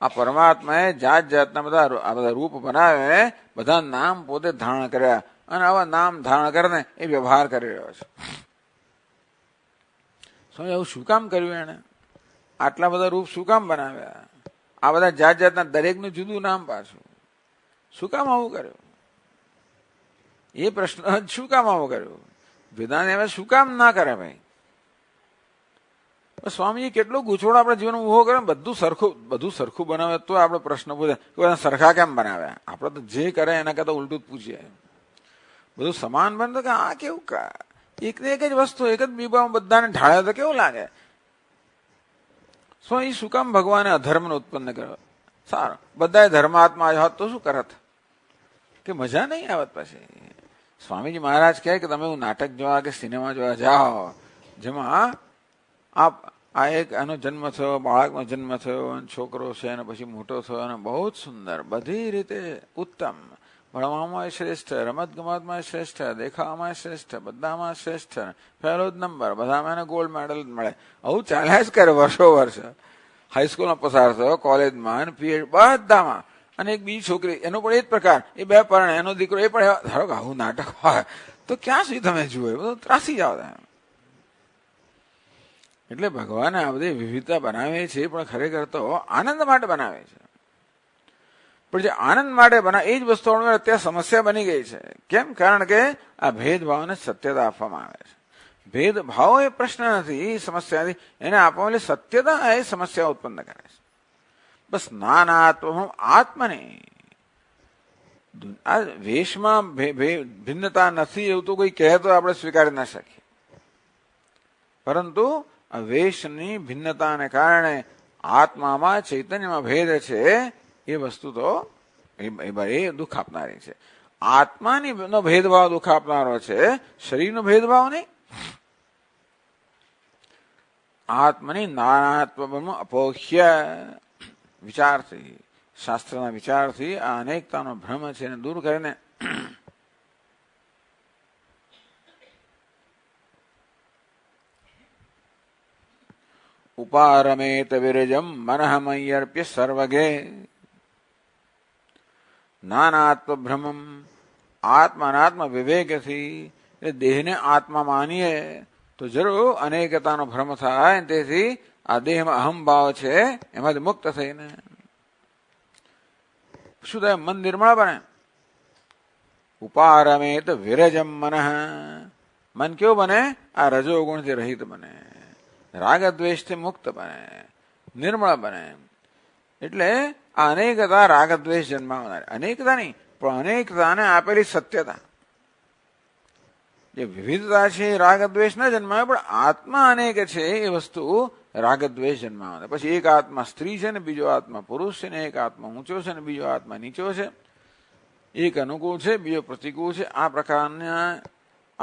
S1: આ પરમાત્માએ જાત જાતના બધા રૂપ બનાવે, બધા નામ પોતે ધારણ કર્યા અને આવા નામ ધારણ કરીને એ વ્યવહાર કરી રહ્યો છે. સ્વામી આવું શું કામ કર્યું એને? આટલા બધા રૂપ શું કામ બનાવ્યા? આ બધા જાત જાતના દરેકનું જુદું નામ પાછું. શું કામ આવું કર્યું? એ પ્રશ્ન શું કામ આવું કર્યું? વેદાંત એમ શું કામ ના કરે ભાઈ? સ્વામીજી કેટલો ગૂંચવણ આપણે જીવન ઉભો કરે, બધું સરખું બનાવે તો આપણે પ્રશ્ન પૂછે સરખા કેમ બનાવ્યા? આપણે તો જે કરે એના કરતા ઉલટું જ પૂછીએ. બધું સમાન બનતો કે આ કેવું એક ને એક જ વસ્તુ એક જ બીબામાં બધાને ઢાળે તો કેવું લાગે? એ શું કામ ભગવાને અધર્મને ઉત્પન્ન કર્યો? સારું, બધા ધર્માત્મા હોત તો શું કરત? કે મજા નહીં આવત. પછી સ્વામીજી મહારાજ કહે કે તમે એવું નાટક જોવા કે સિનેમા જોવા જાઓ જેમાં આ એક એનો જન્મ થયો, બાળકનો જન્મ થયો, છોકરો છે અને પછી મોટો થયો અને બહુ જ સુંદર, બધી રીતે ઉત્તમ, ભણવામાં શ્રેષ્ઠ, રમત ગમતમાં શ્રેષ્ઠ, દેખાવામાં શ્રેષ્ઠ, બધામાં શ્રેષ્ઠ, પહેલો જ નંબર, બધામાં એને ગોલ્ડ મેડલ મળે. આવું ચાલ્યા જ કરે વર્ષો વર્ષ. હાઈસ્કૂલમાં પસાર થયો, કોલેજમાં, પીએચ બધામાં. અને એક બીજી છોકરી, એનો પણ એ જ પ્રકાર, એ બે પરણે, એનો દીકરો એ પણ ધારો કે આવું નાટક હોય તો ક્યાં સુધી તમે જુઓ? બધું ત્રાસી જાવ. એટલે ભગવાને આ બધી વિવિધતા બનાવે છે પણ ખરેખર તો આનંદ માટે બનાવે છે. પણ જે આનંદ માટે બનાવે એ જ વસ્તુ અત્યારે સમસ્યા બની ગઈ છે. કેમ? કારણ કે આ ભેદભાવને સત્યતા આપવામાં આવે છે. ભેદભાવ એ પ્રશ્ન નથી, એ સમસ્યા નથી, એને આપવામાં સત્યતા એ સમસ્યા ઉત્પન્ન કરે છે. બસ નાનાત્મ આત્મને આ વેશમાં ભિન્નતા નથી એવું તો કોઈ કહે તો આપણે સ્વીકારી ના શકીએ. પરંતુ આ વેશની ભિન્નતાને કારણે આત્મામાં ચૈતન્યમાં ભેદ છે એ વસ્તુ તો એ દુઃખ આપનારી છે. આત્માની નો ભેદભાવ દુઃખ આપનારો છે, શરીરનો ભેદભાવ નહીં. આત્મની નાનાત્મ અપોહ્ય વિચારથી, શાસ્ત્રના વિચારથી આ અનેકતાનો ભ્રમ છે એને દૂર કરીને ઉપારમેત વિરજમ મનઃમયર્પ્ય સર્વગે નાનાત્મ ભ્રમમ આત્માનાત્મ વિવેકથી દેહને આત્મા માનીએ તો જરૂર અનેકતાનો ભ્રમ થાય. તેથી આ દેહમાં અહમભાવ છે એમાંથી મુક્ત થઈને શું થાય? મન નિર્મળ બને. ઉપારમેત વિરજમ મન કેવું બને? આ રજોગુણથી રહિત બને, રાગ દ્વેષથી મુક્ત બને, નિર્મળ બને. એટલે આ અનેકતા રાગ દ્વેષ જન્માવનાર, અનેકતા નહીં પણ અનેકતાને આપેલી સત્યતા. જે વિવિધતા છે રાગ દ્વેષ ના જન્માવે, પણ આત્મા અનેક છે એ વસ્તુ રાગ દ્વેષ જન્માવે. પછી એક આત્મા સ્ત્રી છે ને બીજો આત્મા પુરુષ છે, ને એક આત્મા ઊંચો છે ને બીજો આત્મા નીચો છે, એક અનુકૂળ છે બીજો પ્રતિકૂળ છે. આ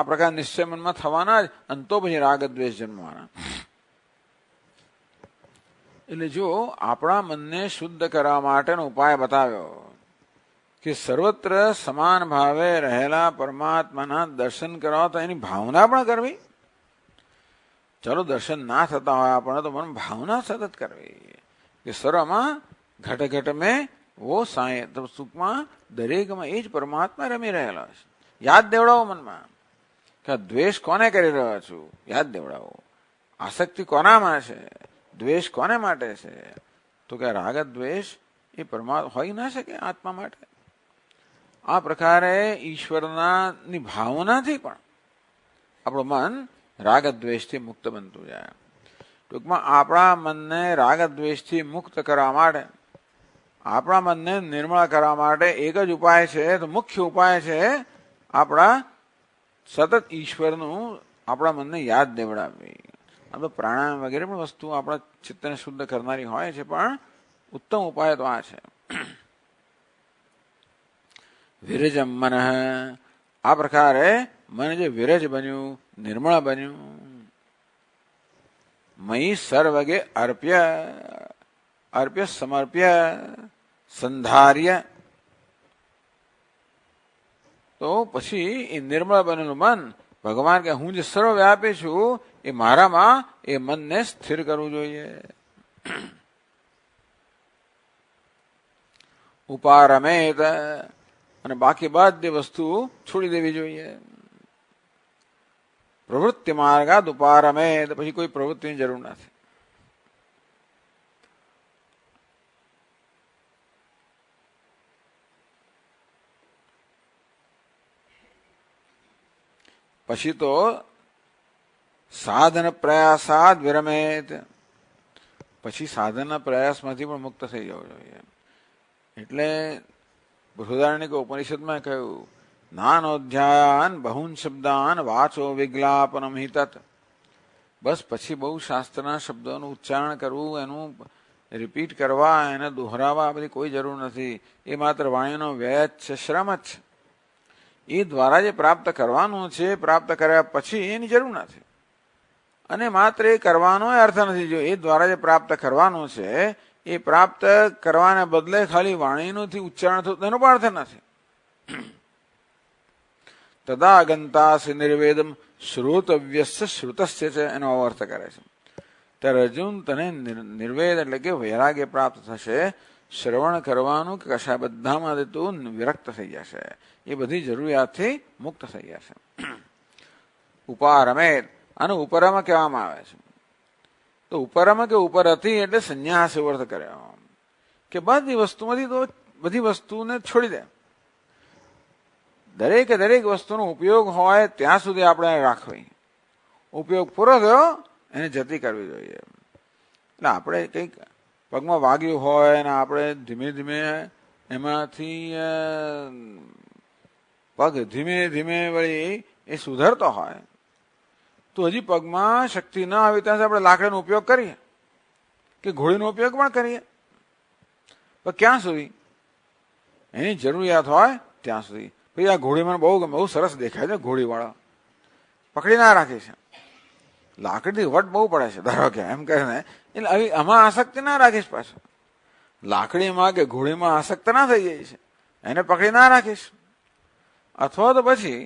S1: પ્રકાર નિશ્ચય મનમાં થવાના જ, અને તો પછી રાગ દ્વેષ જન્મવાના. એટલે જો આપણા મનને શુદ્ધ કરવા માટેનો ઉપાય બતાવ્યો કે સર્વત્ર સમાન ભાવે રહેલા પરમાત્માના દર્શન કરવા, તો એની ભાવના પણ કરવી. ચલો દર્શન ના થતા હોય આપણને તો મન ભાવના સતત કરવી કે સર્વમાં ઘટ ઘટ મેં વો સાંય, સુખમાં દરેકમાં એ જ પરમાત્મા રમી રહેલા છે. યાદ દેવડાવો મનમાં કે દ્વેષ કોને કરી રહ્યો છું, યાદ દેવડાવો. આસક્તિ કોનામાં છે, દ્વેષ કોને માટે છે? તો કે રાગ દ્વેષ એ પરમાત્મા હોઈ ના શકે આત્મા માટે. આ પ્રકારે ઈશ્વરની ભાવનાથી પણ આપણું મન રાગ દ્વેષથી મુક્ત બનતું જાય. ટૂંકમાં આપણા મનને રાગ દ્વેષથી મુક્ત કરવા માટે, આપણા મનને નિર્મળ કરવા માટે એક જ ઉપાય છે, તો મુખ્ય ઉપાય છે આપણા સતત ઈશ્વરનું આપણા મનને યાદ દેવડાવવી. આમ તો પ્રાણાયામ વગેરે પણ વસ્તુ આપણા ચિત્તને શુદ્ધ કરનારી હોય છે, પણ ઉત્તમ ઉપાય તો આ છે. વિરજમ મન, આ પ્રકારે મન જે વિરજ બન્યું, નિર્મળ બન્યું, મયી સર્વગે અર્પ્ય સમર્પ્ય સંધાર્ય, તો પછી એ નિર્મળ બનેલું મન ભગવાન કે હું જે સર્વવ્યાપી છું એ મારામાં એ મનને સ્થિર કરવું જોઈએ. ઉપારમેત, અને બાકી બધી વસ્તુ છોડી દેવી જોઈએ. પ્રવૃત્તિ માર્ગાદ ઉપારમે, પછી કોઈ પ્રવૃત્તિની જરૂર નથી. પછી તો સાધન પ્રયાસાદ વિરમેત, પછી સાધનના પ્રયાસમાંથી પણ મુક્ત થઈ જવું જોઈએ. એટલે બૃહદારણ્યક ઉપનિષદમાં કહ્યું, નાનોધ્યાયાન બહુન શબ્દાન વાચો વિજ્ઞાપનમ હિ તત. બસ પછી બહુ શાસ્ત્રના શબ્દોનું ઉચ્ચારણ કરવું, એનું રિપીટ કરવા, એને દોહરાવા, બધી કોઈ જરૂર નથી. એ માત્ર વાણીનો વ્યય જ છે, શ્રમ જ છે. એ દ્વારા જે પ્રાપ્ત કરવાનું છે, પ્રાપ્ત કર્યા પછી એની જરૂર નથી. અને માત્ર એ કરવાનો અર્થ નથી. જો એ દ્વારા જે પ્રાપ્ત કરવાનું છે, એ પ્રાપ્ત કરવાને બદલે ખાલી વાણીનુંથી ઉચ્ચારણ થતું, એનો પણ અર્થ નથી. તદા ગંતાસી નિર્વેદમ શ્રોતવ્યસ્ય શ્રુતસ્ય છે, એનો અર્થ કરે છે. ત્યારે અર્જુન, તને નિર્વેદ એટલે કે વૈરાગ્ય પ્રાપ્ત થશે. શ્રવણ કરવાનું કે કશા બધામાં તું વિરક્ત થઈ જશે. એ બધી જરૂરિયાતથી મુક્ત થઈ જશે. ઉપારમે, અને ઉપરમ કહેવામાં આવે છે. તો ઉપરમ કે ઉપર હતી એટલે સંન્યાસ એવો અર્થ કર્યો કે બધી વસ્તુમાંથી તો બધી વસ્તુને છોડી દે. દરેકે દરેક વસ્તુનો ઉપયોગ હોય ત્યાં સુધી આપણે રાખવી. ઉપયોગ પૂરો થયો એને જતી કરવી જોઈએ. એટલે આપણે કંઈક પગમાં વાગ્યું હોય અને આપણે ધીમે ધીમે એમાંથી પગ ધીમે ધીમે વળી એ સુધરતો હોય તો હજી પગમાં શક્તિ ના આવી ત્યાં આપણે લાકડીનો ઉપયોગ કરીએ કે ઘોડીનો ઉપયોગ પણ કરીએ. પણ ક્યાં સુધી? એની જરૂરિયાત હોય ત્યાં સુધી. પછી આ ઘોડી મને બહુ સરસ દેખાય છે, ઘોડીવાળા પકડી ના રાખે છે, લાકડીથી વટ બહુ પડે છે ધારો કે એમ કહે ને, એટલે આવી આમાં આસક્તિ ના રાખીશ. પાછું લાકડીમાં કે ઘોડીમાં આસક્ત ના થઈ જાય છે, એને પકડી ના રાખીશ. અથવા તો પછી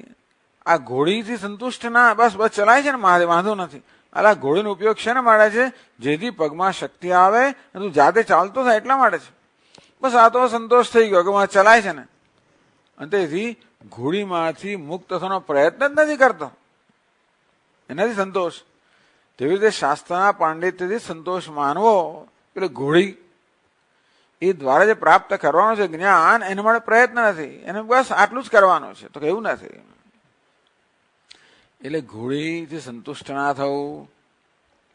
S1: આ ઘોડીથી સંતુષ્ટ ના, બસ બસ ચલાય છે ને, મારે વાંધો નથી. આ ઘોડીનો ઉપયોગ છે ને માટે છે જેથી પગમાં શક્તિ આવે, તું જાતે ચાલતો થાય એટલા માટે છે. બસ આ તો સંતોષ થઈ ગયો કે ચલાય છે ને, અને તેથી ઘોડીમાંથી મુક્ત થવાનો પ્રયત્ન જ નથી કરતો, એનાથી સંતોષ. તેવી રીતે શાસ્ત્રના પાંડિત્યથી સંતોષ માનવો. એટલે ઘોડી એ દ્વારા જે પ્રાપ્ત કરવાનું છે જ્ઞાન, એના માટે પ્રયત્ન નથી, એને બસ આટલું જ કરવાનું છે. તો એવું નથી. એટલે ઘોડીથી સંતુષ્ટ ના થવું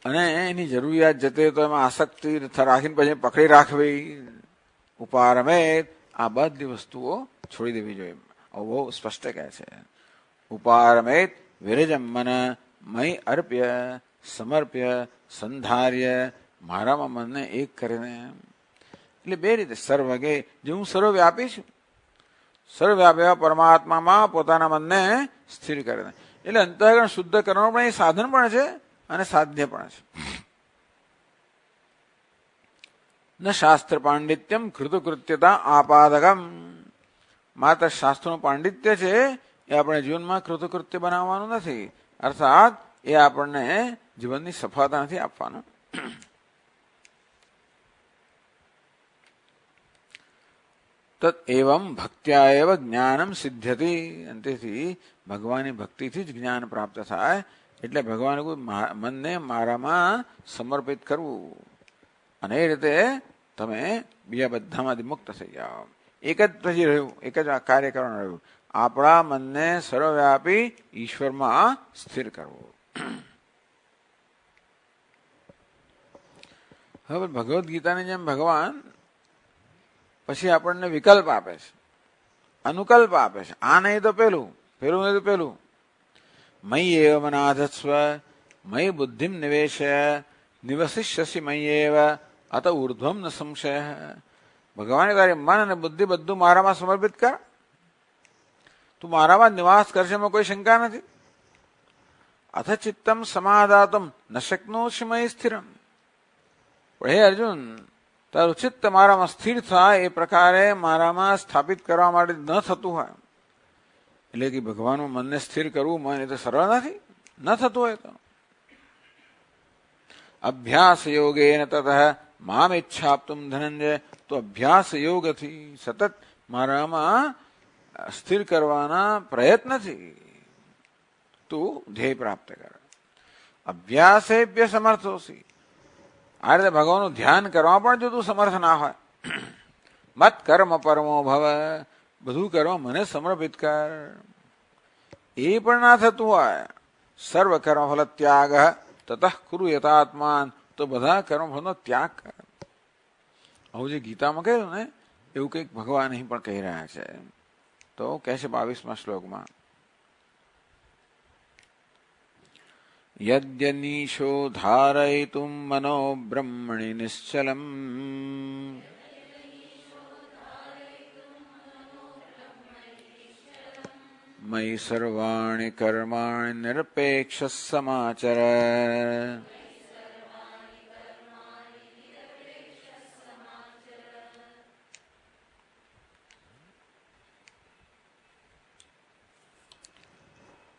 S1: અને એની જરૂરિયાત જતે તો એમાં આસક્તિ રાખીને પછી પકડી રાખવી. ઉપારમે, આ બધી વસ્તુઓ છોડી દેવી જોઈએ. બહુ સ્પષ્ટ કહે છે. ઉપારમેત વિરજમ મન મય અર્પ્ય સમર્પ્ય સંધાર્ય, મારામાં મનને એક કરીને. એટલે બે રીતે સર્વગે, જે હું સર્વવ્યાપી છું, સર્વવ્યાપી પરમાત્મામાં પોતાના મનને સ્થિર કરીને. એટલે અંતઃકરણ શુદ્ધ કરવાનું પણ એ સાધન પણ છે અને સાધ્ય પણ છે. ન શાસ્ત્ર પાંડિત્યમ કૃતકૃત્યતા આપાદકમ, માત્ર શાસ્ત્રનું પાંડિત્ય છે એ આપણે જીવનમાં કૃતકૃત્ય બનાવવાનું નથી. અર્થાત એ આપણને જીવનની સફળતા નથી આપવાનું. તત એવમ ભક્ત્યા એવ જ્ઞાનમ સિદ્ધ્યતિ, તેથી ભગવાનની ભક્તિથી જ જ્ઞાન પ્રાપ્ત થાય. એટલે ભગવાન મનને મારામાં સમર્પિત કરવું, અને એ રીતે તમે બીજા બધામાંથી મુક્ત થઈ જાઓ. એક જ પછી રહ્યું, એક જ કાર્ય કરવાનું રહ્યું, આપણા મનને સર્વવ્યાપી ઈશ્વરમાં સ્થિર કરવું. હવે ભગવદ્ ગીતાની જેમ ભગવાન પછી આપણને વિકલ્પ આપે છે, અનુકલ્પ આપે છે. આ નહીં તો પેલું, પેલું નહીં તો પેલું. મયી એવ મનાધસ્વ મયી બુદ્ધિમ નિવેશય નિવસિષ્યસી મયી એવ અત ઉર્ધ્વમ ન સંશય. ભગવાને તારી મન અને બુદ્ધિ બધું મારામાં સમર્પિત કર, તું મારામાં નિવાસ કરશે, એમાં કોઈ શંકા નથી. અથ ચિત્તમ સમાધાતુમ ન શક્નોષિ મયી સ્થિરમ. પણ હે અર્જુન, તારું ચિત્ત મારામાં સ્થિર થાય એ પ્રકારે મારામાં સ્થાપિત કરવા માટે ન થતું હોય, એટલે કે ભગવાનનું મનને સ્થિર કરવું મન એ તો સરળ નથી, ન થતું હોય તો અભ્યાસ યોગેન તતઃ મામ ઈચ્છાપ્તુમ ધનંજય. તો અભ્યાસ યોગથી સતત મારામાં સ્થિર કરવાના પ્રયત્નથી તું ધ્યેય પ્રાપ્ત કર. અભ્યાસેભ્ય સમર્થોસી. આ રીતે ભગવાનનું ધ્યાન કરવા પણ જો તું સમર્થ ના હોય, મત કર્મ પરમો ભવ, બધું કરવા મને સમર્પિત કર, એ પણ ના થતું હોય, સર્વ કર્મફલ ત્યાગ તતઃ કુરુ યથાત્માન, તો બધા કર્મફળનો ત્યાગ કર. આવું જે ગીતામાં કહ્યું ને એવું કંઈક ભગવાન અહીં પણ કહી રહ્યા છે. તો કહે છે 22મા શ્લોકમાં, યદ્યનીશો ધારયિતુમ મનો બ્રહ્મણિ નિશ્ચલમ મયि સર્વાણિ કર્માણિ નિરપેક્ષ સમાચર.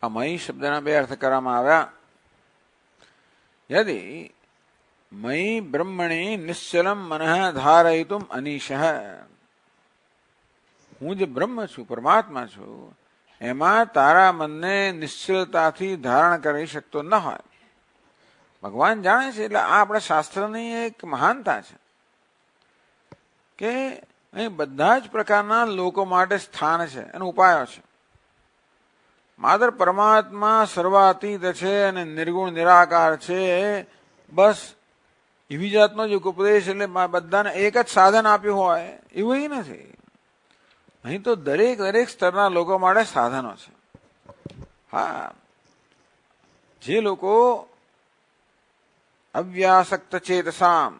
S1: આ મયી શબ્દના બે અર્થ કરવામાં આવ્યા. યદિ મયી બ્રહ્મણી નિશ્ચલમ મનઃ ધારયિતુમ અનીશ, હું જે બ્રહ્મ છું, પરમાત્મા છું, એમાં તારા મનને નિશ્ચલતાથી ધારણ કરી શકતો ન હોય. ભગવાન જાણે છે. એટલે આ આપણા શાસ્ત્રની એક મહાનતા છે કે અહીં બધા જ પ્રકારના લોકો માટે સ્થાન છે, એનો ઉપાયો છે. માત્ર પરમાત્મા સર્વાતીત છે અને નિર્ગુણ નિરાકાર છે, બસ એવી જાતનો જ ઉપદેશ, એટલે બધાને એક જ સાધન આપ્યું હોય એવું નથી. અહીં તો દરેક સ્તરના લોકો માટે સાધનો છે. હા, જે લોકો અવ્યાસક્ત ચેતસામ,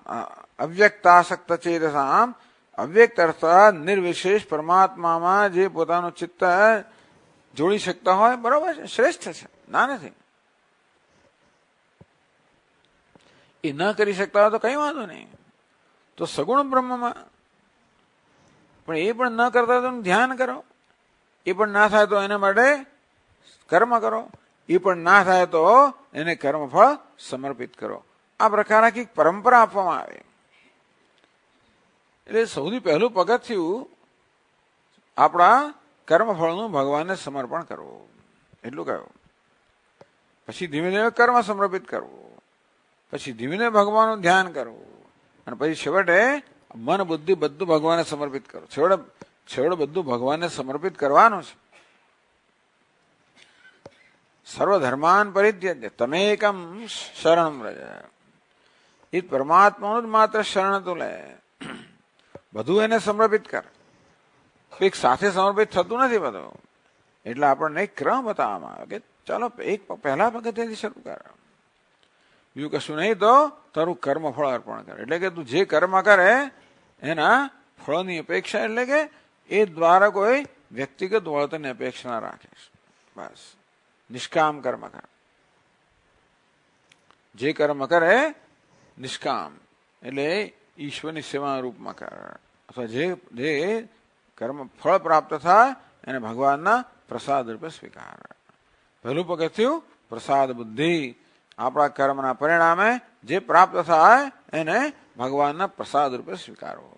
S1: અવ્યક્તાસક્ત ચેતસામ, અવ્યક્ત અર્થાત નિર્વિશેષ પરમાત્મામાં જે પોતાનું ચિત્ત જોડી શકતા હોય, બરોબર છે, શ્રેષ્ઠ છે, ના નથી. એ ન કરી શકતા હોય તો કઈ વાંધો નહીં, તો સગુણ બ્રહ્મમાં પણ એ પણ ન કરતા તો ધ્યાન કરો, એ પણ ના થાય તો એના માટે કર્મ કરો, એ પણ ના થાય તો એને કર્મફળ સમર્પિત કરો. આ પ્રકારના કંઈક પરંપરા આપવામાં આવે. એટલે સૌથી પહેલું પગથિયું આપણા કર્મફળનું ભગવાનને સમર્પણ કરવું, એટલું કહ્યું. પછી ધીમે ધીમે કર્મ સમર્પિત કરવું, પછી ધીમે ધીમે ભગવાનનું ધ્યાન કરવું, અને પછી છેવટે મન બુદ્ધિ બધું ભગવાનને સમર્પિત કરો. છેવટે બધું ભગવાનને સમર્પિત કરવાનું છે. સર્વધર્માન પરિત્યજ્ય તમેકમ શરણમ વ્રજ. એ પરમાત્માનું જ માત્ર શરણ તું લે, બધું એને સમર્પિત કર. એક સાથે સમર્પિત થતું નથી બધું. એટલે આપણને એક ક્રમ બતાવવામાં આવે કે ચાલો એક પહેલા પગથિયાથી શરૂ કર, બીજું કશું નહીં તો તારું કર્મફળ અર્પણ કરે. એટલે કે તું જે કર્મ કરે એના ફળોની અપેક્ષા, એટલે કે એ દ્વારા કોઈ વ્યક્તિગત વળતરની અપેક્ષા ના રાખીશ. બસ નિષ્કામ કર્મ કર. જે કર્મ કરે નિષ્કામ, એટલે ઈશ્વરની સેવાના રૂપમાં કર, અથવા જે કર્મ ફળ પ્રાપ્ત થાય એને ભગવાનના પ્રસાદ રૂપે સ્વીકાર. પહેલું પગથિયું પ્રસાદ બુદ્ધિ. આપણા કર્મના પરિણામે જે પ્રાપ્ત થાય એને ભગવાનના પ્રસાદ રૂપે સ્વીકારવો,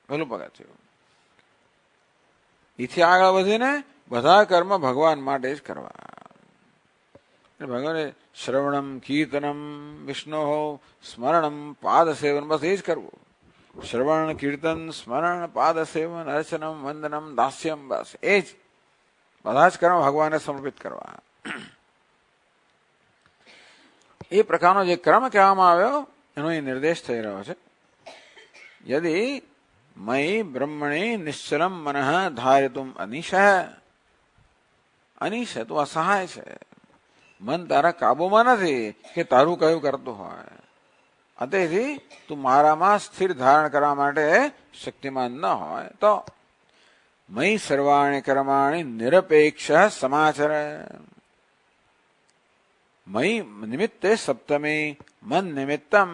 S1: પહેલું પગથિયું. એથી આગળ વધીને બધા કર્મ ભગવાન માટે જ કરવા. ભગવાને શ્રવણમ કીર્તનમ વિષ્ણુ સ્મરણમ પાદ સેવન, બસ એ જ કરવું. શ્રવણ કીર્તન સ્મરણ પાદ સેવન અર્ચનમ વંદનમ દાસ્યમ, બસ એ જ બધા જ કર્મ ભગવાનને સમર્પિત કરવા. એ પ્રકારનો જે ક્રમ કહેવામાં આવ્યો એનો એ નિર્દેશ થઈ રહ્યો છે. યદિ મયી બ્રહ્મણી નિશ્ચલમ મનઃ ધારયતુમ અનિશ. અનિશ તું અસહાય છે, મન તારા કાબુમાં નથી કે તારું કયું કરતું હોય. તેથી તું મારામાં સ્થિર ધારણ કરવા માટે શક્તિમાન ન હોય તો મયી સર્વાણી કર્માણી નિરપેક્ષ સમાચર. મયી નિમિત્તે સપ્તમી મન નિમિત્તમ,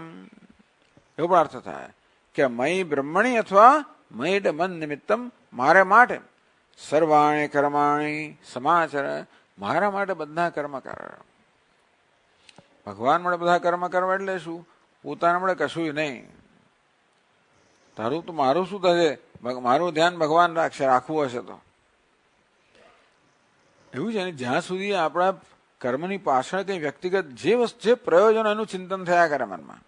S1: એવો પણ અર્થ થાય કે મયી બ્રહ્મણી અથવા મયી મન નિમિત્તમ, મારે માટે સર્વાણી કર્માણી સમાચર, મારા માટે બધા કર્મ કર. ભગવાન માટે બધા કર્મ કરવા એટલે શું? પોતાના માટે કશું નહીં. તારું તો મારું શું થશે? મારું ધ્યાન ભગવાન રાખશે, રાખવું હશે તો. એવું છે ને, જ્યાં સુધી આપણા કર્મની પાછળ કઈ વ્યક્તિગત જે પ્રયોજન એનું ચિંતન થયા કરે મનમાં.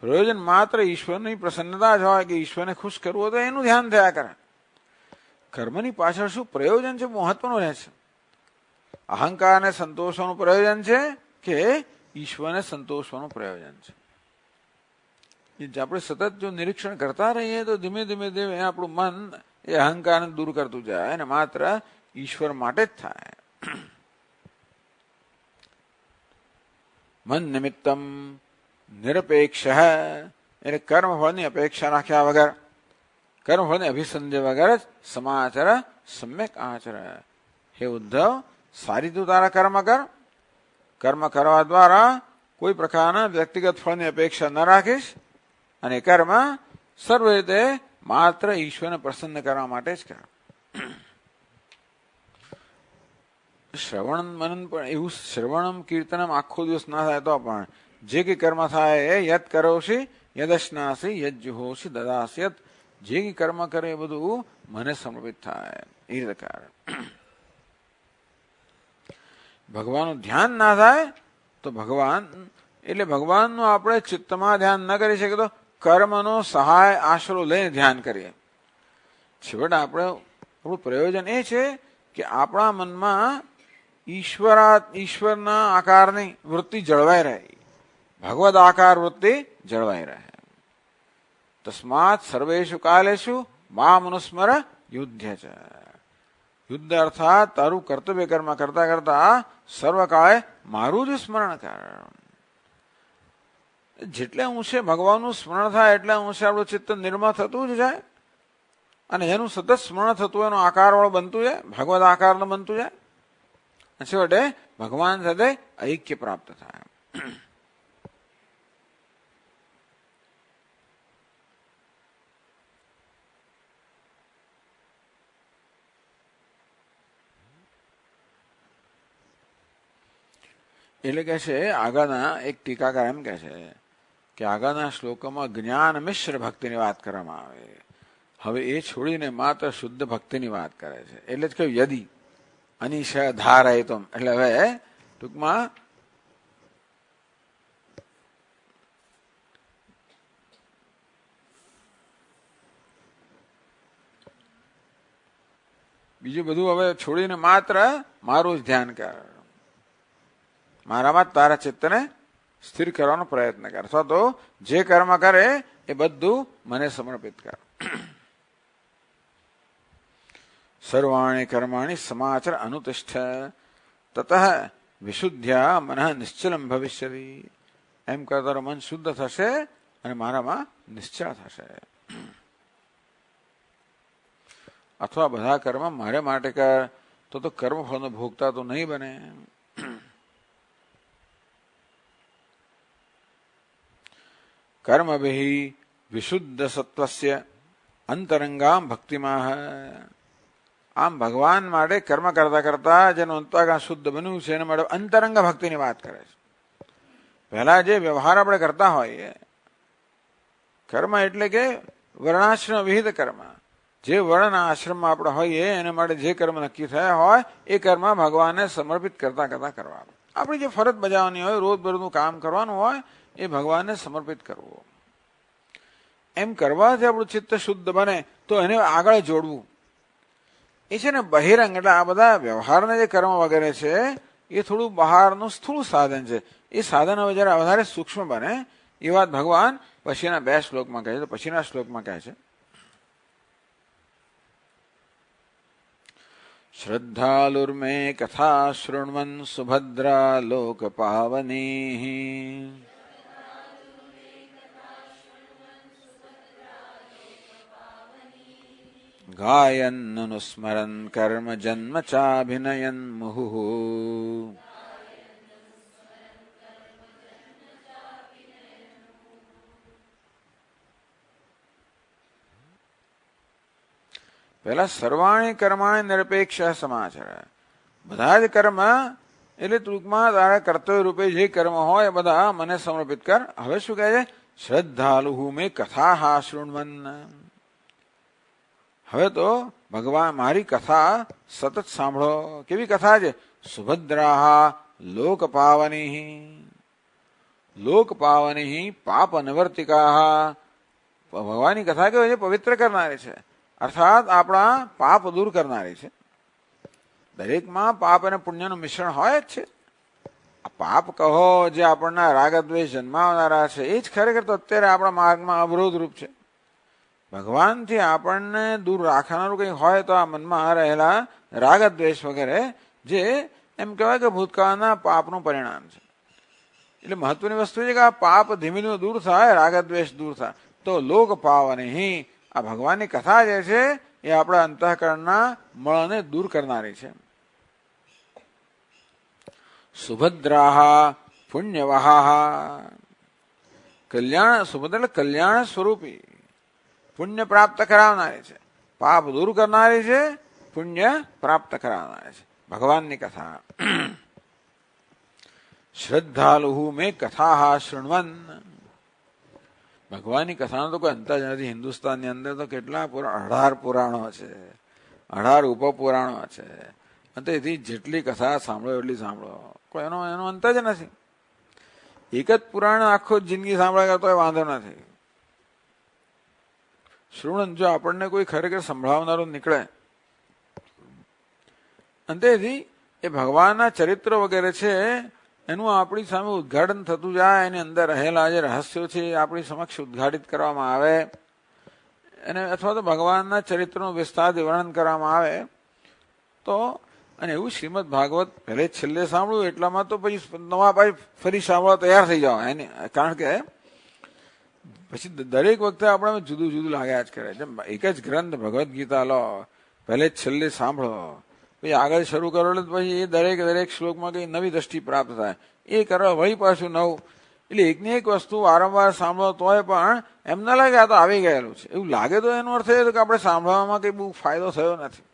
S1: પ્રયોજન માત્ર ઈશ્વરની પ્રસન્નતા જ હોય કે ઈશ્વરને ખુશ કરવું હોય તો એનું ધ્યાન થયા કરે. કર્મની પાછળ શું પ્રયોજન છે મહત્વનું રહે છે. અહંકારને સંતોષવાનું પ્રયોજન છે કે ઈશ્વરને સંતોષવાનું પ્રયોજન છે. આપણે સતત જો નિરીક્ષણ કરતા રહીએ તો ધીમે ધીમે ધીમે આપણું મન એ અહંકારને દૂર કરતું જાય અને માત્ર ઈશ્વર માટે જ થાય. મન નિમિત્તમ નિરપેક્ષ એટલે કર્મફળની અપેક્ષા રાખ્યા વગર, કર્મફળની અભિસંધ્ય વગર જ સમાચર સમ્યક આચર. હે ઉદ્ધવ, સારી તું તારા કર્મ કર. કર્મ કરવા દ્વારા કોઈ પ્રકારના વ્યક્તિગત ફળની અપેક્ષા ન રાખીશ અને કર્મ સર્વ રીતે માત્ર ઈશ્વરને પ્રસન્ન કરવા માટે જ કર. શ્રવણ મનન પણ એવું શ્રવણમ કીર્તનમ આખો દિવસ ના થાય તો પણ જે કઈ કર્મ થાય એ યદ કરોશી યદશ્નાસી યજ્જુહોશી દદાસ્યત, જે કઈ કર્મ કરે એ બધું મને સમર્પિત થાય એ રીતે કર. ભગવાનનું ધ્યાન ના થાય તો ભગવાન એટલે ભગવાનનું આપણે ચિત્તમાં ધ્યાન ન કરી શકીએ તો કર્મનો સહાય આશરો લઈને ધ્યાન કરીએ. છેવટે આપણું પ્રયોજન એ છે કે આપણા મનમાં ઈશ્વરના આકારની વૃત્તિ જળવાઈ રહે, ભગવદ આકાર વૃત્તિ જળવાઈ રહે. તસ્માત સર્વેષુ કાલેષુ મામ અનુસ્મર યુધ્ય છે. યુદ્ધ અર્થાત તારું કર્તવ્ય કર્મ કરતા કરતા સર્વકાળે મારું જ સ્મરણ કર. જેટલે અંશે ભગવાનનું સ્મરણ થાય એટલે અંશે આપણું ચિત્ત નિર્મળ થતું જ જાય અને જેનું સતત સ્મરણ થતું એનો આકારવાળું બનતું જાય, ભગવદ આકારનું બનતું જાય. છેવટે ભગવાન સાથે ઐક્ય પ્રાપ્ત થાય. એટલે કે છે આગળના એક ટીકાકાર એમ કે છે કે આગળના શ્લોકોમાં જ્ઞાન મિશ્ર ભક્તિની વાત કરવામાં આવે. હવે એ છોડીને માત્ર શુદ્ધ ભક્તિની વાત કરે છે. એટલે જ કહ્યું યદી અનિશ ધારયતમ. એટલે હવે ટૂંકમાં બીજું બધું હવે છોડીને માત્ર મારું જ ધ્યાન કર, મારામાં તારા ચિત્તને સ્થિર કરવાનો પ્રયત્ન કર, અથવા તો જે કર્મ કરે એ બધું મને સમર્પિત કર. સર્વાણી કર્માણી સમાચર અનુતિષ્ઠ તતઃ વિશુદ્ધ્યા મનઃ નિશ્ચલમ ભવિષ્યતિ. એમ કરતા મન શુદ્ધ થશે અને મારામાં નિશ્ચળ થશે. અથવા બધા કર્મ મારે માટે કર તો કર્મફળનો ભોગતા તો નહીં બને. કર્મભિ વિશુદ્ધ સત્વસ્ય અંતરંગામ ભક્તિમાં. આમ ભગવાન માટે કર્મ કરતા કરતા જેનું અંતરંગ શુદ્ધ બન્યું છે એના માટે અંતરંગ ભક્તિની વાત કરે છે. પહેલા જે વ્યવહાર આપણે કરતા હોઈએ, કર્મ એટલે કે વર્ણાશ્રમ વિહિત કર્મ, જે વર્ણ આશ્રમમાં આપણે હોઈએ એના માટે જે કર્મ નક્કી થયા હોય એ કર્મ ભગવાનને સમર્પિત કરતા કરતા કરવા. આપણી જે ફરજ બજાવવાની હોય, રોજબરોજનું કામ કરવાનું હોય એ ભગવાનને સમર્પિત કરવું. એમ કરવાથી આપણું ચિત્ત શુદ્ધ બને તો એને આગળ જોડવું. એ છે ને બહિરંગ, એટલે આ બધા વ્યવહારના જે કર્મ વગેરે છે એ થોડું બહારનું સ્થૂળ સાધન છે. એ સાધન હવે જરા વધારે સૂક્ષ્મ બને એ વાત ભગવાન પછીના 2 શ્લોકમાં કહે છે. તો પછીના શ્લોકમાં કહે છે શ્રદ્ધાલુર્મે કથા શૃણ્વન સુભદ્રા લોક પાવની ગાયન્નુસ્મરન કર્મ જન્મ ચાભિનયન મુહુઃ. પહેલા સર્વાણી કર્માણી નિરપેક્ષ સમાચર. બધા જ કર્મ એટલે ટૂંકમાં તારા કર્તવ્ય રૂપે જે કર્મ હોય બધા મને સમર્પિત કર. હવે શું કહે છે? શ્રદ્ધાલુ મે કથા શૃણ્વન. હવે તો ભગવાન મારી કથા સતત સાંભળો. કેવી કથા છે? સુભદ્રા લોકપાવની લોકપાવની પાપ નિવર્તિકા. ભગવાનની કથા કેવી છે? પવિત્ર કરનારી છે, અર્થાત આપણા પાપ દૂર કરનારી છે. દરેકમાં પાપ અને પુણ્યનું મિશ્રણ હોય જ છે. આ પાપ કહો જે આપણના રાગદ્વેષ જન્માવનારા છે, એ જ ખરેખર તો અત્યારે આપણા માર્ગમાં અવરોધરૂપ છે. ભગવાનથી આપણને દૂર રાખનારું કંઈ હોય તો આ મનમાં રહેલા રાગદ્વેષ વગેરે, જે એમ કહેવાય કે ભૂતકાળના પાપનું પરિણામ છે. એટલે મહત્વની વસ્તુ છે કે આ પાપ ધીમે ધીમે દૂર થાય, રાગદ્વેષ દૂર થાય તો લોક પાવની. આ ભગવાનની કથા જે છે એ આપણા અંતઃકરણના મળને દૂર કરનારી છે. સુભદ્રા પુણ્યવાહા. કલ્યાણ, સુભદ્રા એટલે કલ્યાણ સ્વરૂપી, પુણ્ય પ્રાપ્ત કરાવનારી છે, પાપ દૂર કરનારી છે, પુણ્ય પ્રાપ્ત કરાવનારી છે. ભગવાનની કથા. શ્રદ્ધાલુ મેં કથા શૃણવન. ભગવાનની કથાનો તો કોઈ અંત જ નથી. હિન્દુસ્તાનની અંદર તો કેટલા 18 પુરાણો છે, 18 ઉપપુરાણો છે. તેથી જેટલી કથા સાંભળો એટલી સાંભળો, કોઈ એનો અંત જ નથી. એક જ પુરાણ આખો જિંદગી સાંભળ્યા તો વાંધો નથી. શ્રવણ, જો આપણને કોઈ ખરેખર સંભળાવનારું નીકળે, અંતેથી એ ભગવાનના ચરિત્ર વગેરે છે એનું આપણી સામે ઉદ્ઘાટન થતું જાય, એની અંદર રહેલા જે રહસ્યો છે આપણી સમક્ષ ઉદ્ઘાટિત કરવામાં આવે, અને અથવા તો ભગવાનના ચરિત્રનું વિસ્તારથી વર્ણન કરવામાં આવે તો, અને એવું શ્રીમદ ભાગવત પહેલે છેલ્લે સાંભળ્યું એટલામાં તો પછી નવા પાછી ફરી સાંભળવા તૈયાર થઈ જાઓ એની. કારણ કે પછી દરેક વખતે આપણે જુદું જુદું લાગ્યા જ કરે. જેમ એક જ ગ્રંથ ભગવદ્ ગીતા લો, પહેલે જ છેલ્લે સાંભળો, પછી આગળ શરૂ કરો એટલે પછી એ દરેક શ્લોકમાં કઈ નવી દ્રષ્ટિ પ્રાપ્ત થાય, એ કરવા વળી પાછું નવું. એટલે એકની એક વસ્તુ વારંવાર સાંભળો તોય પણ એમ ના લાગે આ તો આવી ગયેલું છે એવું લાગે, તો એનો અર્થ એ કે આપણે સાંભળવામાં કઈ બહુ ફાયદો થયો નથી.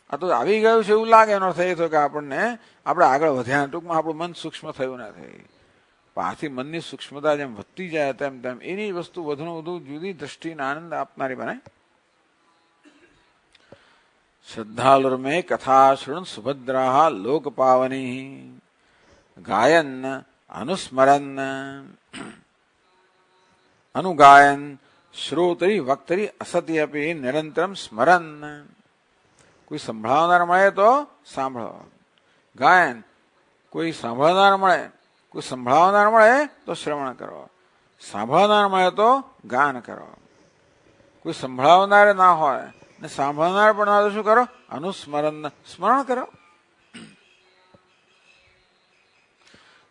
S1: આ તો આવી ગયું છે એવું લાગે, એનો અર્થ એ થયો કે આપણે આગળ વધ્યા, ટૂંકમાં આપણું મન સૂક્ષ્મ થયું નથી. આથી મનની સૂક્ષ્મતા જેમ વધતી જાય તેમ તેમ એની વસ્તુ વધુ વધુ જુદી દ્રષ્ટિને આનંદ આપનારી બને. શ્રદ્ધાલુર્મે કથા શૃણ્વન સુભદ્રા લોકપાવની. ગાયન અનુસ્મરન અનુગાયન શ્રોતરી વક્તરી અસતી અપી નિરંતરમ સ્મરન. કોઈ સંભળાવનાર મળે તો સાંભળો. ગાયન, કોઈ સાંભળનાર મળે, કોઈ સંભળાવનાર મળે તો શ્રવણ કરો. સાંભળનાર મળે તો ગાન કરો. કોઈ સંભળાવનાર ના હોય ને સાંભળનાર પણ ના, તો શું કરો? અનુસ્મરણ, સ્મરણ કરો.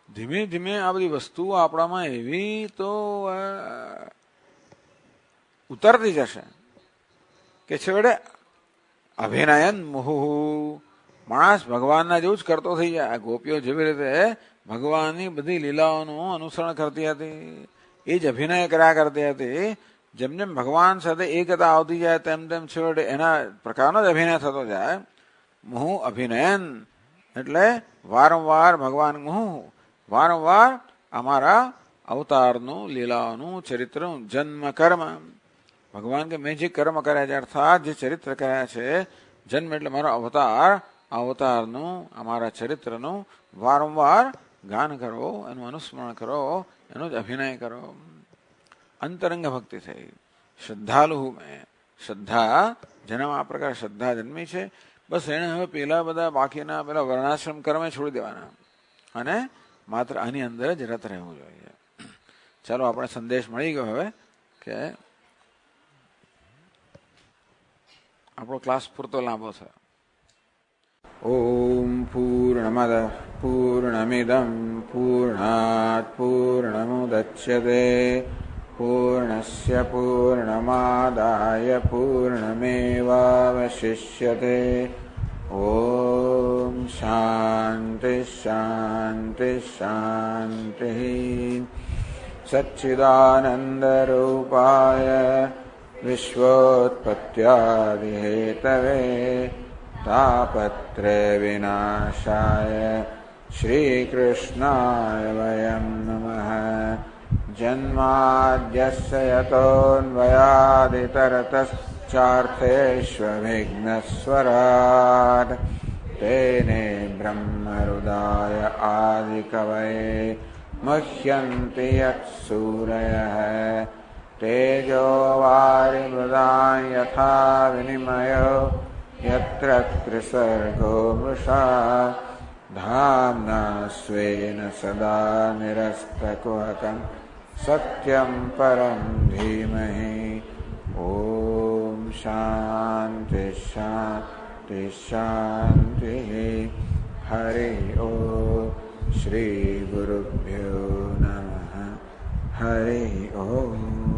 S1: ધીમે ધીમે આ બધી વસ્તુઓ આપણામાં એવી તો ઉતરતી જશે કે છેવટે અભિનયન મુહુ, માણસ ભગવાનના જેવું જ કરતો થઈ જાય. ગોપીઓ જેવી રીતે ભગવાનની બધી લીલાઓનું અનુસરણ કરતી હતી, એ જ અભિનય કર્યા કરતી હતી. જેમ જેમ ભગવાન સાથે એકતા આવતી જાય તેમ તેમ છેવટે એના પ્રકારનો જ અભિનય થતો જાય. મુહુ અભિનયન એટલે વારંવાર ભગવાન, મુહુ વારંવાર અમારા અવતારનું, લીલાઓનું, ચરિત્રનું, જન્મ કર્મ. ભગવાન કે મેં જે કર્મ કર્યા છે, અર્થાત જે ચરિત્ર કર્યા છે, જન્મ એટલે મારો અવતાર, અવતારનું, અમારા ચરિત્રનું વારંવાર ગાન કરો, એનું અનુસ્મરણ કરો, એનો જ અભિનય કરો. અંતરંગ ભક્તિ થઈ. શ્રદ્ધાલુ મેં, શ્રદ્ધા જેનામાં આ પ્રકાર શ્રદ્ધા જન્મી છે, બસ એને હવે પેલા બધા બાકીના પેલા વર્ણાશ્રમ કર્મે છોડી દેવાના અને માત્ર આની અંદર જ રત રહેવું જોઈએ. ચાલો, આપણે સંદેશ મળી ગયો હવે કે આપણો ક્લાસ પૂરતો લાંબો છે. ઓમ પૂર્ણમદ પૂર્ણમિદં પૂર્ણાત પૂર્ણમુદચ્યતે પૂર્ણસ્ય પૂર્ણમાદાય પૂર્ણમેવાવશિષ્યતે. ઓમ શાંતિ શાંતિ શાંતિ. સચ્ચિદાનંદરૂપાય વિશ્વોત્પત્યાદિહેતવે તાપત્રય વિનાશાય શ્રીકૃષ્ણાય વયં નમઃ. જન્માદ્યસ્ય યતોન્વયાદિતરતશ્ચાર્થેષ્વવિઘ્નસ્વરાટ तेने ब्रह्महृदाय आदिकवये मुह्यन्ति यत्सूरयः तेजो वारिमृदां यथा विनिमयो यत्र त्रिसर्गो मृषा धाम्ना स्वेन सदा निरस्तकुहकं सत्यं परं धीमहि ॐ शान्ति शान्ति शान्तिः हरि ॐ श्री गुरुभ्यो नमः हरि ॐ।